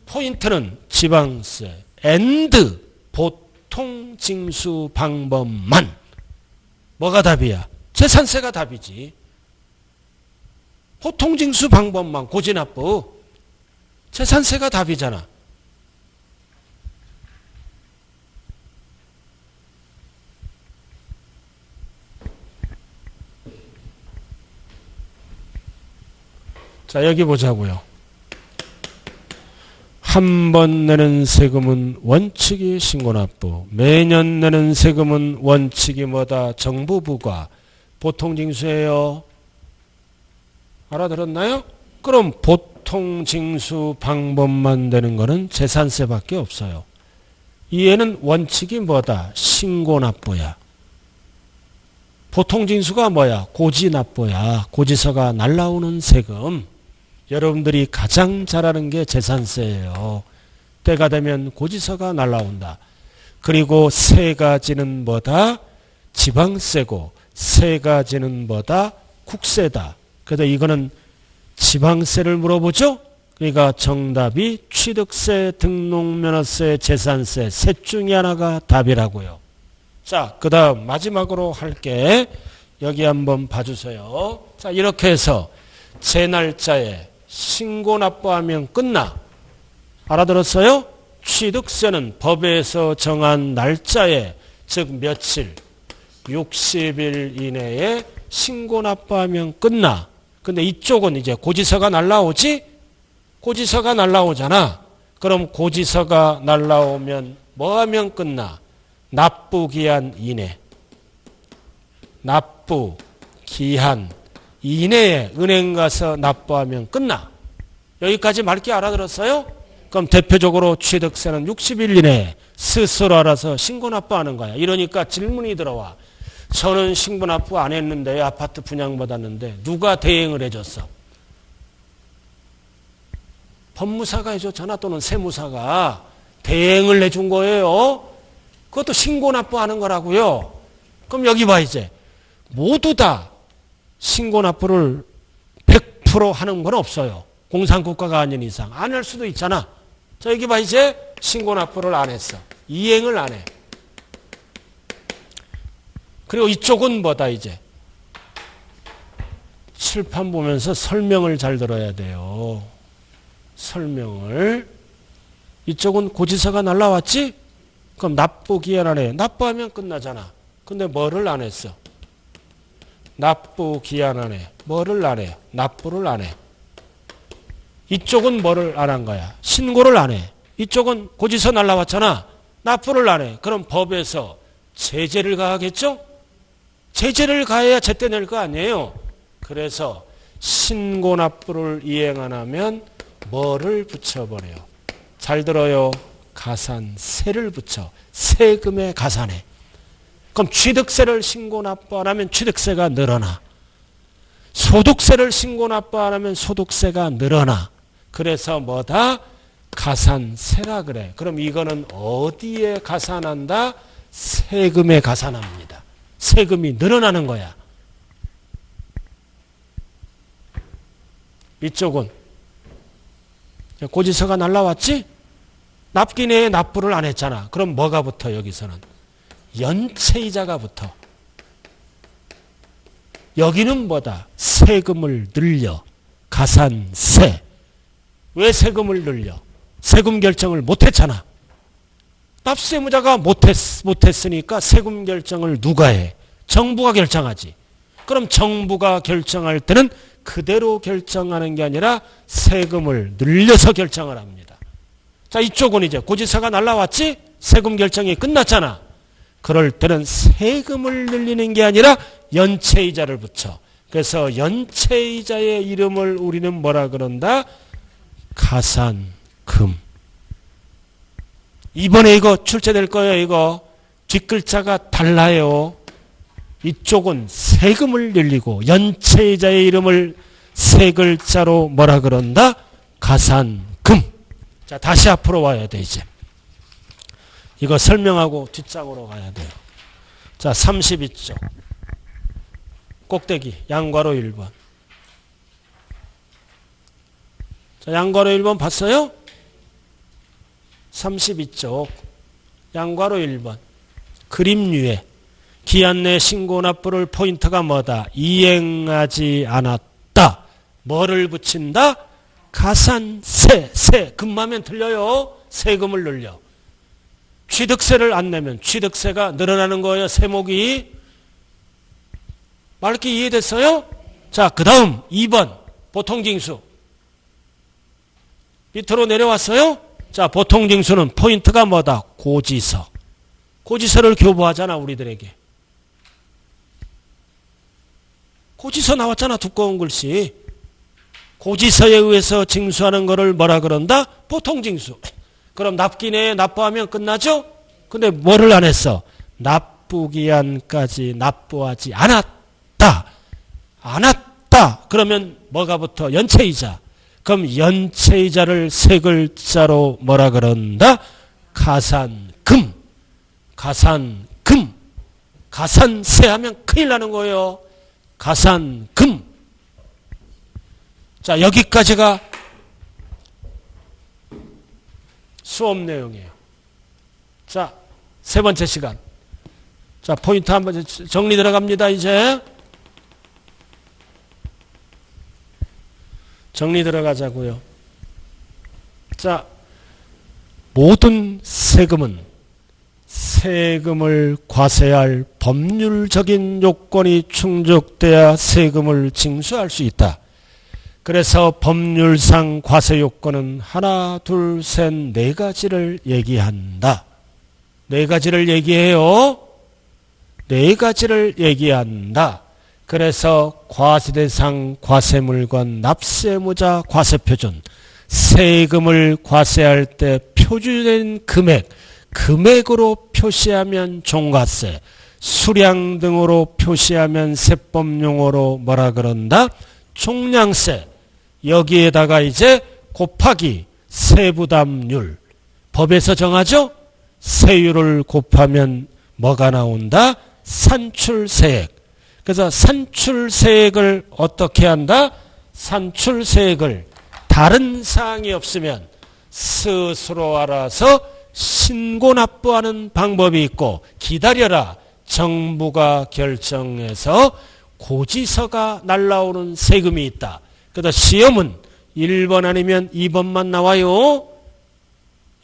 포인트는 지방세 앤드 보통징수 방법만. 뭐가 답이야? 재산세가 답이지. 보통징수 방법만 고지납부. 재산세가 답이잖아. 자, 여기 보자고요. 한 번 내는 세금은 원칙이 신고납부. 매년 내는 세금은 원칙이 뭐다? 정부 부과. 보통징수예요. 알아들었나요? 그럼 보통징수 방법만 되는 거는 재산세밖에 없어요. 이에는 원칙이 뭐다? 신고납부야. 보통징수가 뭐야? 고지납부야. 고지서가 날라오는 세금. 여러분들이 가장 잘 아는 게 재산세예요. 때가 되면 고지서가 날라온다. 그리고 세 가지는 뭐다? 지방세고 세 가지는 뭐다? 국세다. 그래서 이거는 지방세를 물어보죠. 그러니까 정답이 취득세, 등록면허세, 재산세 셋 중에 하나가 답이라고요. 자, 그 다음 마지막으로 할게. 여기 한번 봐주세요. 자, 이렇게 해서 제 날짜에 신고납부하면 끝나. 알아들었어요? 취득세는 법에서 정한 날짜에, 즉 며칠, 60일 이내에 신고납부하면 끝나. 근데 이쪽은 이제 고지서가 날라오지? 고지서가 날라오잖아. 그럼 고지서가 날라오면 뭐 하면 끝나? 납부기한 이내. 납부기한 이내에 은행 가서 납부하면 끝나. 여기까지 맑게 알아들었어요? 그럼 대표적으로 취득세는 60일 이내에 스스로 알아서 신고납부하는 거야. 이러니까 질문이 들어와. 저는 신고납부 안 했는데 아파트 분양받았는데 누가 대행을 해줬어? 법무사가 해줬잖아. 또는 세무사가 대행을 해준 거예요. 그것도 신고납부하는 거라고요. 그럼 여기 봐 이제. 모두 다 신고납부를 100% 하는 건 없어요. 공산국가가 아닌 이상. 안 할 수도 있잖아. 자, 여기 봐 이제 신고납부를 안 했어. 이행을 안 해. 그리고 이쪽은 뭐다 이제. 칠판 보면서 설명을 잘 들어야 돼요. 설명을. 이쪽은 고지서가 날라왔지? 그럼 납부기한 안에 납부하면 끝나잖아. 근데 뭐를 안 했어? 납부기한 안에 뭐를 안 해? 납부를 안 해. 이쪽은 뭐를 안 한 거야? 신고를 안 해. 이쪽은 고지서 날라왔잖아. 납부를 안 해. 그럼 법에서 제재를 가하겠죠? 제재를 가해야 제때 낼 거 아니에요. 그래서 신고 납부를 이행 안 하면 뭐를 붙여버려요? 잘 들어요. 가산세를 붙여. 세금에 가산해. 그럼 취득세를 신고 납부 안 하면 취득세가 늘어나. 소득세를 신고 납부 안 하면 소득세가 늘어나. 그래서 뭐다? 가산세라 그래. 그럼 이거는 어디에 가산한다? 세금에 가산합니다. 세금이 늘어나는 거야. 이쪽은 고지서가 날라왔지? 납기내에 납부를 안 했잖아. 그럼 뭐가 붙어 여기서는? 연체이자가 붙어. 여기는 뭐다? 세금을 늘려. 가산세. 왜 세금을 늘려? 세금 결정을 못했잖아. 납세무자가 못했으니까 세금 결정을 누가 해? 정부가 결정하지. 그럼 정부가 결정할 때는 그대로 결정하는 게 아니라 세금을 늘려서 결정을 합니다. 자, 이쪽은 이제 고지서가 날라왔지? 세금 결정이 끝났잖아. 그럴 때는 세금을 늘리는 게 아니라 연체이자를 붙여. 그래서 연체이자의 이름을 우리는 뭐라 그런다? 가산금. 이번에 이거 출제될 거예요. 이거 뒷글자가 달라요. 이쪽은 세금을 늘리고 연체이자의 이름을 세 글자로 뭐라 그런다? 가산금. 자, 다시 앞으로 와야 돼 이제. 이거 설명하고 뒷장으로 가야 돼요. 자, 32쪽. 꼭대기 양괄호 1번. 자, 양괄호 1번 봤어요? 32쪽 양괄호 1번. 그림 위에 기한 내 신고 납부를 포인트가 뭐다? 이행하지 않았다. 뭐를 붙인다? 가산세. 금하면 틀려요. 세금을 늘려. 취득세를 안 내면 취득세가 늘어나는 거예요. 세목이. 말기 이해됐어요? 자, 그 다음 2번 보통징수. 밑으로 내려왔어요? 자, 보통징수는 포인트가 뭐다? 고지서. 고지서를 교부하잖아 우리들에게. 고지서 나왔잖아. 두꺼운 글씨. 고지서에 의해서 징수하는 거를 뭐라 그런다? 보통징수. 그럼 납기내에 납부하면 끝나죠? 근데 뭐를 안 했어? 납부기한까지 납부하지 않았다. 그러면 뭐가 붙어? 연체이자. 그럼 연체이자를 세 글자로 뭐라 그런다? 가산금. 가산세 하면 큰일 나는 거예요. 가산금. 자, 여기까지가 수업 내용이에요. 자, 세 번째 시간. 자, 포인트 한번 정리 들어갑니다, 이제. 정리 들어가자고요. 자, 모든 세금은 세금을 과세할 법률적인 요건이 충족돼야 세금을 징수할 수 있다. 그래서 법률상 과세 요건은 하나, 둘, 셋, 네 가지를 얘기한다. 네 가지를 얘기해요. 네 가지를 얘기한다. 그래서 과세대상, 과세물건, 납세무자, 과세표준, 세금을 과세할 때 표준된 금액으로 표시하면 종가세, 수량 등으로 표시하면 세법용어로 뭐라 그런다? 총량세. 여기에다가 이제 곱하기 세부담률. 법에서 정하죠? 세율을 곱하면 뭐가 나온다? 산출세액. 그래서 산출세액을 어떻게 한다? 산출세액을 다른 사항이 없으면 스스로 알아서 신고 납부하는 방법이 있고, 기다려라. 정부가 결정해서 고지서가 날라오는 세금이 있다. 그래서 시험은 1번 아니면 2번만 나와요.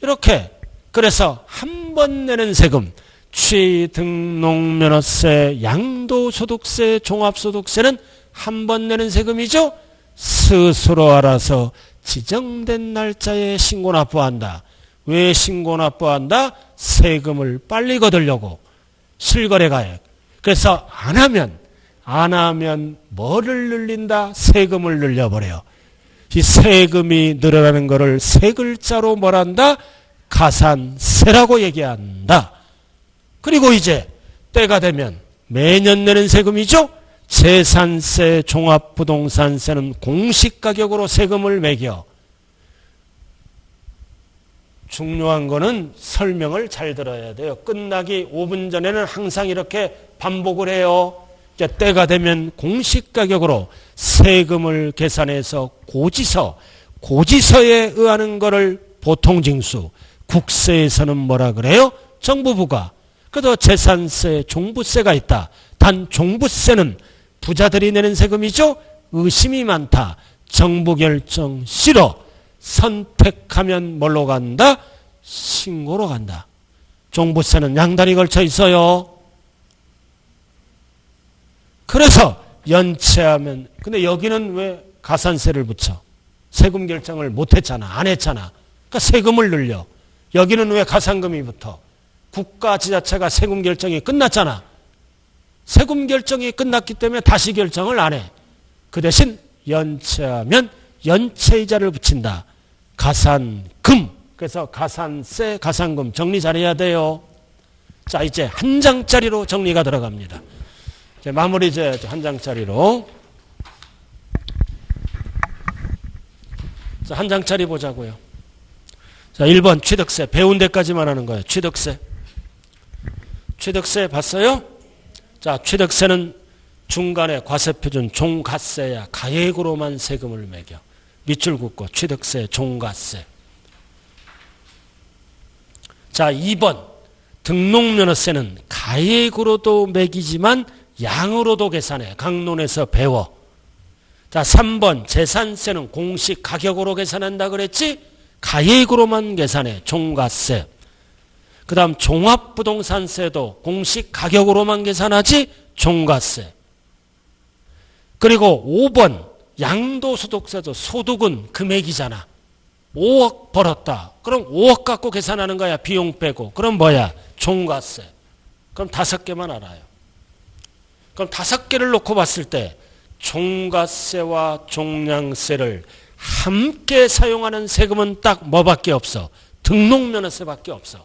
이렇게. 그래서 한 번 내는 세금, 취등록면허세, 양도소득세, 종합소득세는 한 번 내는 세금이죠. 스스로 알아서 지정된 날짜에 신고 납부한다. 왜 신고 납부한다? 세금을 빨리 거두려고. 실거래가액. 그래서 안 하면 뭐를 늘린다? 세금을 늘려버려요. 이 세금이 늘어나는 거를 세 글자로 뭐란다? 가산세라고 얘기한다. 그리고 이제 때가 되면 매년 내는 세금이죠. 재산세, 종합부동산세는 공시가격으로 세금을 매겨. 중요한 거는 설명을 잘 들어야 돼요. 끝나기 5분 전에는 항상 이렇게 반복을 해요. 이제 때가 되면 공시가격으로 세금을 계산해서 고지서에 의하는 거를 보통징수, 국세에서는 뭐라 그래요? 정부부가. 그래도 재산세, 종부세가 있다. 단 종부세는 부자들이 내는 세금이죠. 의심이 많다. 정부 결정 싫어. 선택하면 뭘로 간다? 신고로 간다. 종부세는 양다리 걸쳐 있어요. 그래서 연체하면, 근데 여기는 왜 가산세를 붙여? 세금 결정을 못했잖아. 안 했잖아. 그러니까 세금을 늘려. 여기는 왜 가산금이 붙어? 국가 지자체가 세금 결정이 끝났잖아. 세금 결정이 끝났기 때문에 다시 결정을 안 해. 그 대신 연체하면 연체이자를 붙인다. 가산금. 그래서 가산세, 가산금 정리 잘해야 돼요. 자, 이제 한 장짜리로 정리가 들어갑니다. 이제 마무리 이제 한 장짜리로. 자, 한 장짜리 보자고요. 자, 1번 취득세. 배운 데까지만 하는 거예요. 취득세. 취득세 봤어요? 자, 취득세는 중간에 과세표준 종갓세야. 가액으로만 세금을 매겨. 밑줄 긋고 취득세, 종갓세. 자, 2번 등록면허세는 가액으로도 매기지만 양으로도 계산해. 강론에서 배워. 자, 3번 재산세는 공시 가격으로 계산한다 그랬지? 가액으로만 계산해. 종갓세. 그 다음 종합부동산세도 공시 가격으로만 계산하지? 종갓세. 그리고 5번 양도소득세도 소득은 금액이잖아. 5억 벌었다. 그럼 5억 갖고 계산하는 거야. 비용 빼고. 그럼 뭐야? 종갓세. 그럼 5개만 알아요. 그럼 5개를 놓고 봤을 때 종갓세와 종량세를 함께 사용하는 세금은 딱 뭐밖에 없어? 등록면허세밖에 없어.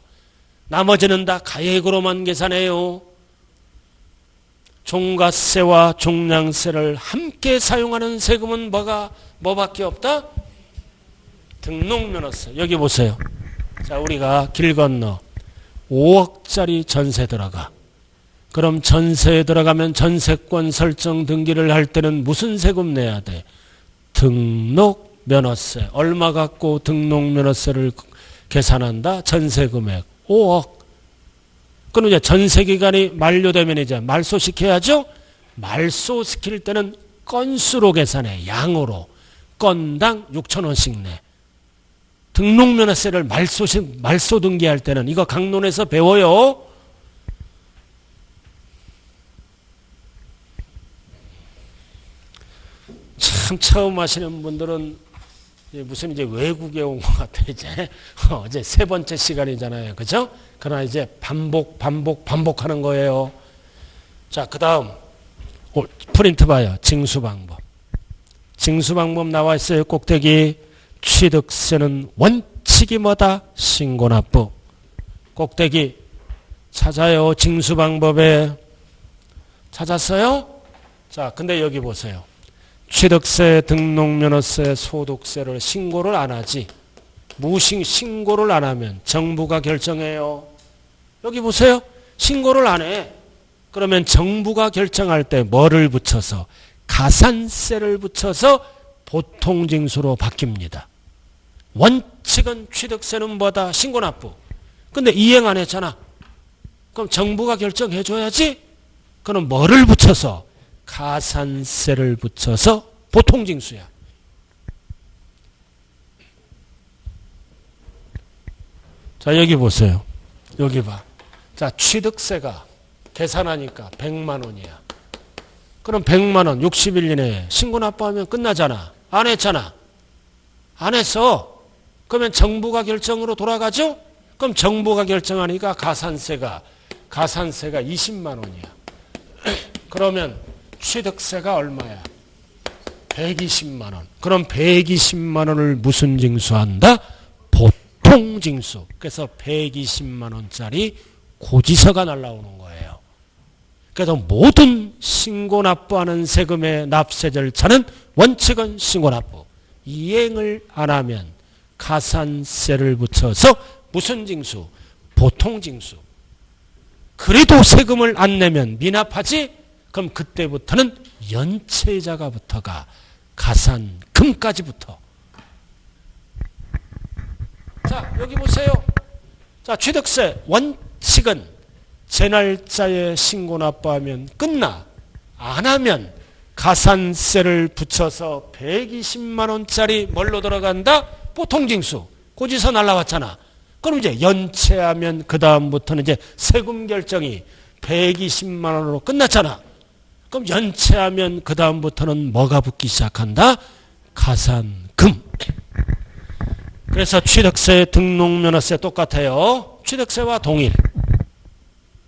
나머지는 다 가액으로만 계산해요. 종갓세와 종량세를 함께 사용하는 세금은 뭐밖에 없다? 등록면허세. 여기 보세요. 자, 우리가 길 건너 5억짜리 전세 들어가. 그럼 전세에 들어가면 전세권 설정 등기를 할 때는 무슨 세금 내야 돼? 등록면허세. 얼마 갖고 등록면허세를 계산한다? 전세금액 5억. 그럼 이제 전세기간이 만료되면 이제 말소시켜야죠? 말소시킬 때는 건수로 계산해. 양으로. 건당 6,000원씩 내. 등록면허세를 말소 등기할 때는 이거 강론에서 배워요. 참 처음 하시는 분들은 무슨 이제 외국에 온 것 같아. 이제 세 번째 시간이잖아요. 그죠? 그러나 이제 반복하는 거예요. 자, 그 다음 프린트 봐요. 징수방법. 징수방법 나와 있어요. 꼭대기. 취득세는 원칙이 뭐다? 신고납부. 꼭대기 찾아요. 징수방법에 찾았어요? 자, 근데 여기 보세요. 취득세, 등록면허세, 소득세를 신고를 안 하지. 신고를 안 하면 정부가 결정해요. 여기 보세요. 신고를 안 해. 그러면 정부가 결정할 때 뭐를 붙여서? 가산세를 붙여서 보통징수로 바뀝니다. 원칙은 취득세는 뭐다? 신고납부. 근데 이행 안 했잖아. 그럼 정부가 결정해 줘야지. 그럼 뭐를 붙여서? 가산세를 붙여서 보통징수야. 자, 여기 보세요. 여기 봐. 자, 취득세가 계산하니까 100만 원이야. 그럼 100만 원 60일 이내에 신고납부하면 끝나잖아. 안 했잖아. 안 했어. 그러면 정부가 결정으로 돌아가죠? 그럼 정부가 결정하니까 가산세가 20만 원이야. 그러면 취득세가 얼마야? 120만 원. 그럼 120만 원을 무슨 징수한다? 보통징수. 그래서 120만 원짜리 고지서가 날라오는 거예요. 그래서 모든 신고납부하는 세금의 납세 절차는 원칙은 신고납부. 이행을 안 하면 가산세를 붙여서 무슨 징수? 보통징수. 그래도 세금을 안 내면 미납하지? 그럼 그때부터는 연체이자가 붙어가 가산금까지 붙어. 자, 여기 보세요. 자, 취득세 원칙은 제 날짜에 신고납부하면 끝나. 안 하면 가산세를 붙여서 120만 원짜리 뭘로 들어간다? 보통징수. 고지서 날라왔잖아. 그럼 이제 연체하면 그 다음부터는 이제 세금 결정이 120만 원으로 끝났잖아. 그럼 연체하면 그 다음부터는 뭐가 붙기 시작한다? 가산금. 그래서 취득세, 등록면허세 똑같아요. 취득세와 동일.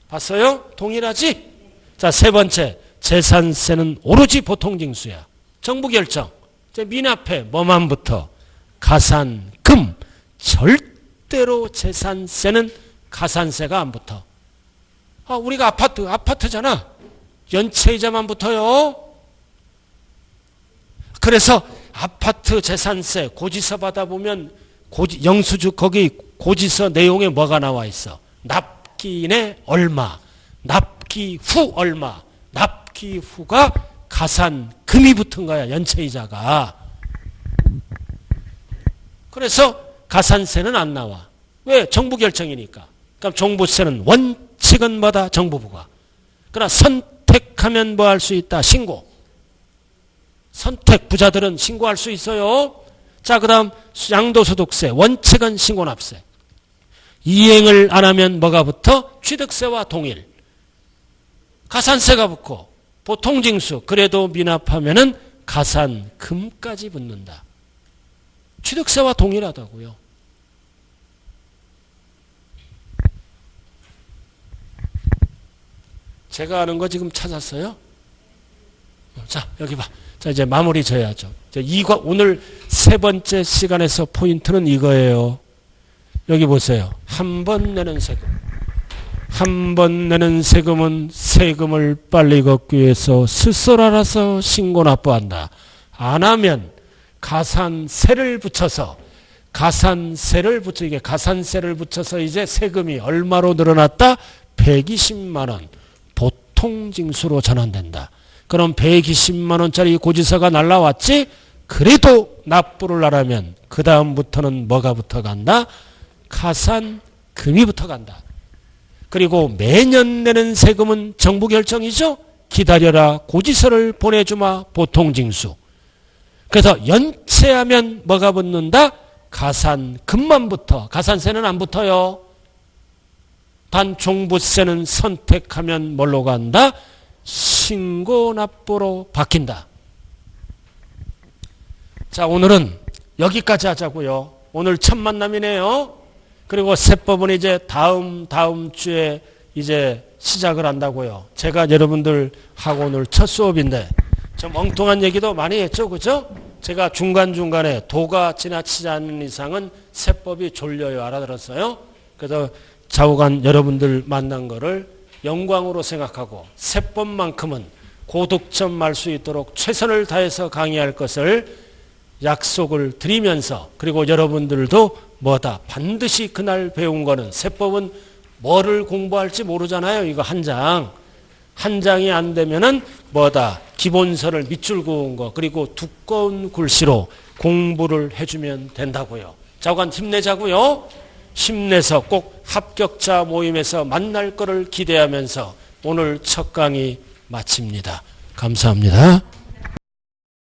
봤어요? 동일하지? 자, 세 번째. 재산세는 오로지 보통징수야. 정부 결정. 이제 미납해. 뭐만 붙어? 가산금. 절대로 재산세는 가산세가 안 붙어. 아, 우리가 아파트잖아. 연체이자만 붙어요. 그래서 아파트 재산세 고지서 받아보면 영수증 거기 고지서 내용에 뭐가 나와 있어? 납기인의 얼마, 납기 후 얼마, 납기 후가 가산금이 붙은 거야. 연체이자가. 그래서 가산세는 안 나와. 왜? 정부 결정이니까. 그럼 종부세는 원칙은 뭐다? 정부부가. 그러나 선택하면 뭐 할 수 있다? 신고. 선택 부자들은 신고할 수 있어요. 자, 그 다음 양도소득세 원칙은 신고납세. 이행을 안 하면 뭐가 붙어? 취득세와 동일. 가산세가 붙고 보통징수 그래도 미납하면은 가산금까지 붙는다. 취득세와 동일하다고요. 제가 아는 거 지금 찾았어요? 자, 여기 봐. 자, 이제 마무리 져야죠. 오늘 세 번째 시간에서 포인트는 이거예요. 여기 보세요. 한 번 내는 세금. 한 번 내는 세금은 세금을 빨리 걷기 위해서 스스로 알아서 신고 납부한다. 안 하면 가산세를 붙여서 이게 가산세를 붙여서 이제 세금이 얼마로 늘어났다? 120만 원. 보통징수로 전환된다. 그럼 120만 원짜리 고지서가 날라왔지? 그래도 납부를 하려면 그 다음부터는 뭐가 붙어간다? 가산금이 붙어간다. 그리고 매년 내는 세금은 정부 결정이죠? 기다려라. 고지서를 보내주마. 보통징수. 그래서 연체하면 뭐가 붙는다? 가산금만 붙어. 가산세는 안 붙어요. 단 종부세는 선택하면 뭘로 간다? 신고납부로 바뀐다. 자, 오늘은 여기까지 하자고요. 오늘 첫 만남이네요. 그리고 세법은 이제 다음 주에 이제 시작을 한다고요. 제가 여러분들하고 오늘 첫 수업인데 좀 엉뚱한 얘기도 많이 했죠. 그죠? 제가 중간중간에 도가 지나치지 않는 이상은 세법이 졸려요. 알아들었어요? 그래서 좌우간 여러분들 만난 거를 영광으로 생각하고 세법만큼은 고득점 말 수 있도록 최선을 다해서 강의할 것을 약속을 드리면서, 그리고 여러분들도 뭐다? 반드시 그날 배운 거는, 세법은 뭐를 공부할지 모르잖아요. 이거 한 장이 안 되면은 뭐다? 기본서를 밑줄 그은 거, 그리고 두꺼운 글씨로 공부를 해주면 된다고요. 좌우간 힘내자고요. 힘내서 꼭 합격자 모임에서 만날 거를 기대하면서 오늘 첫 강의 마칩니다. 감사합니다.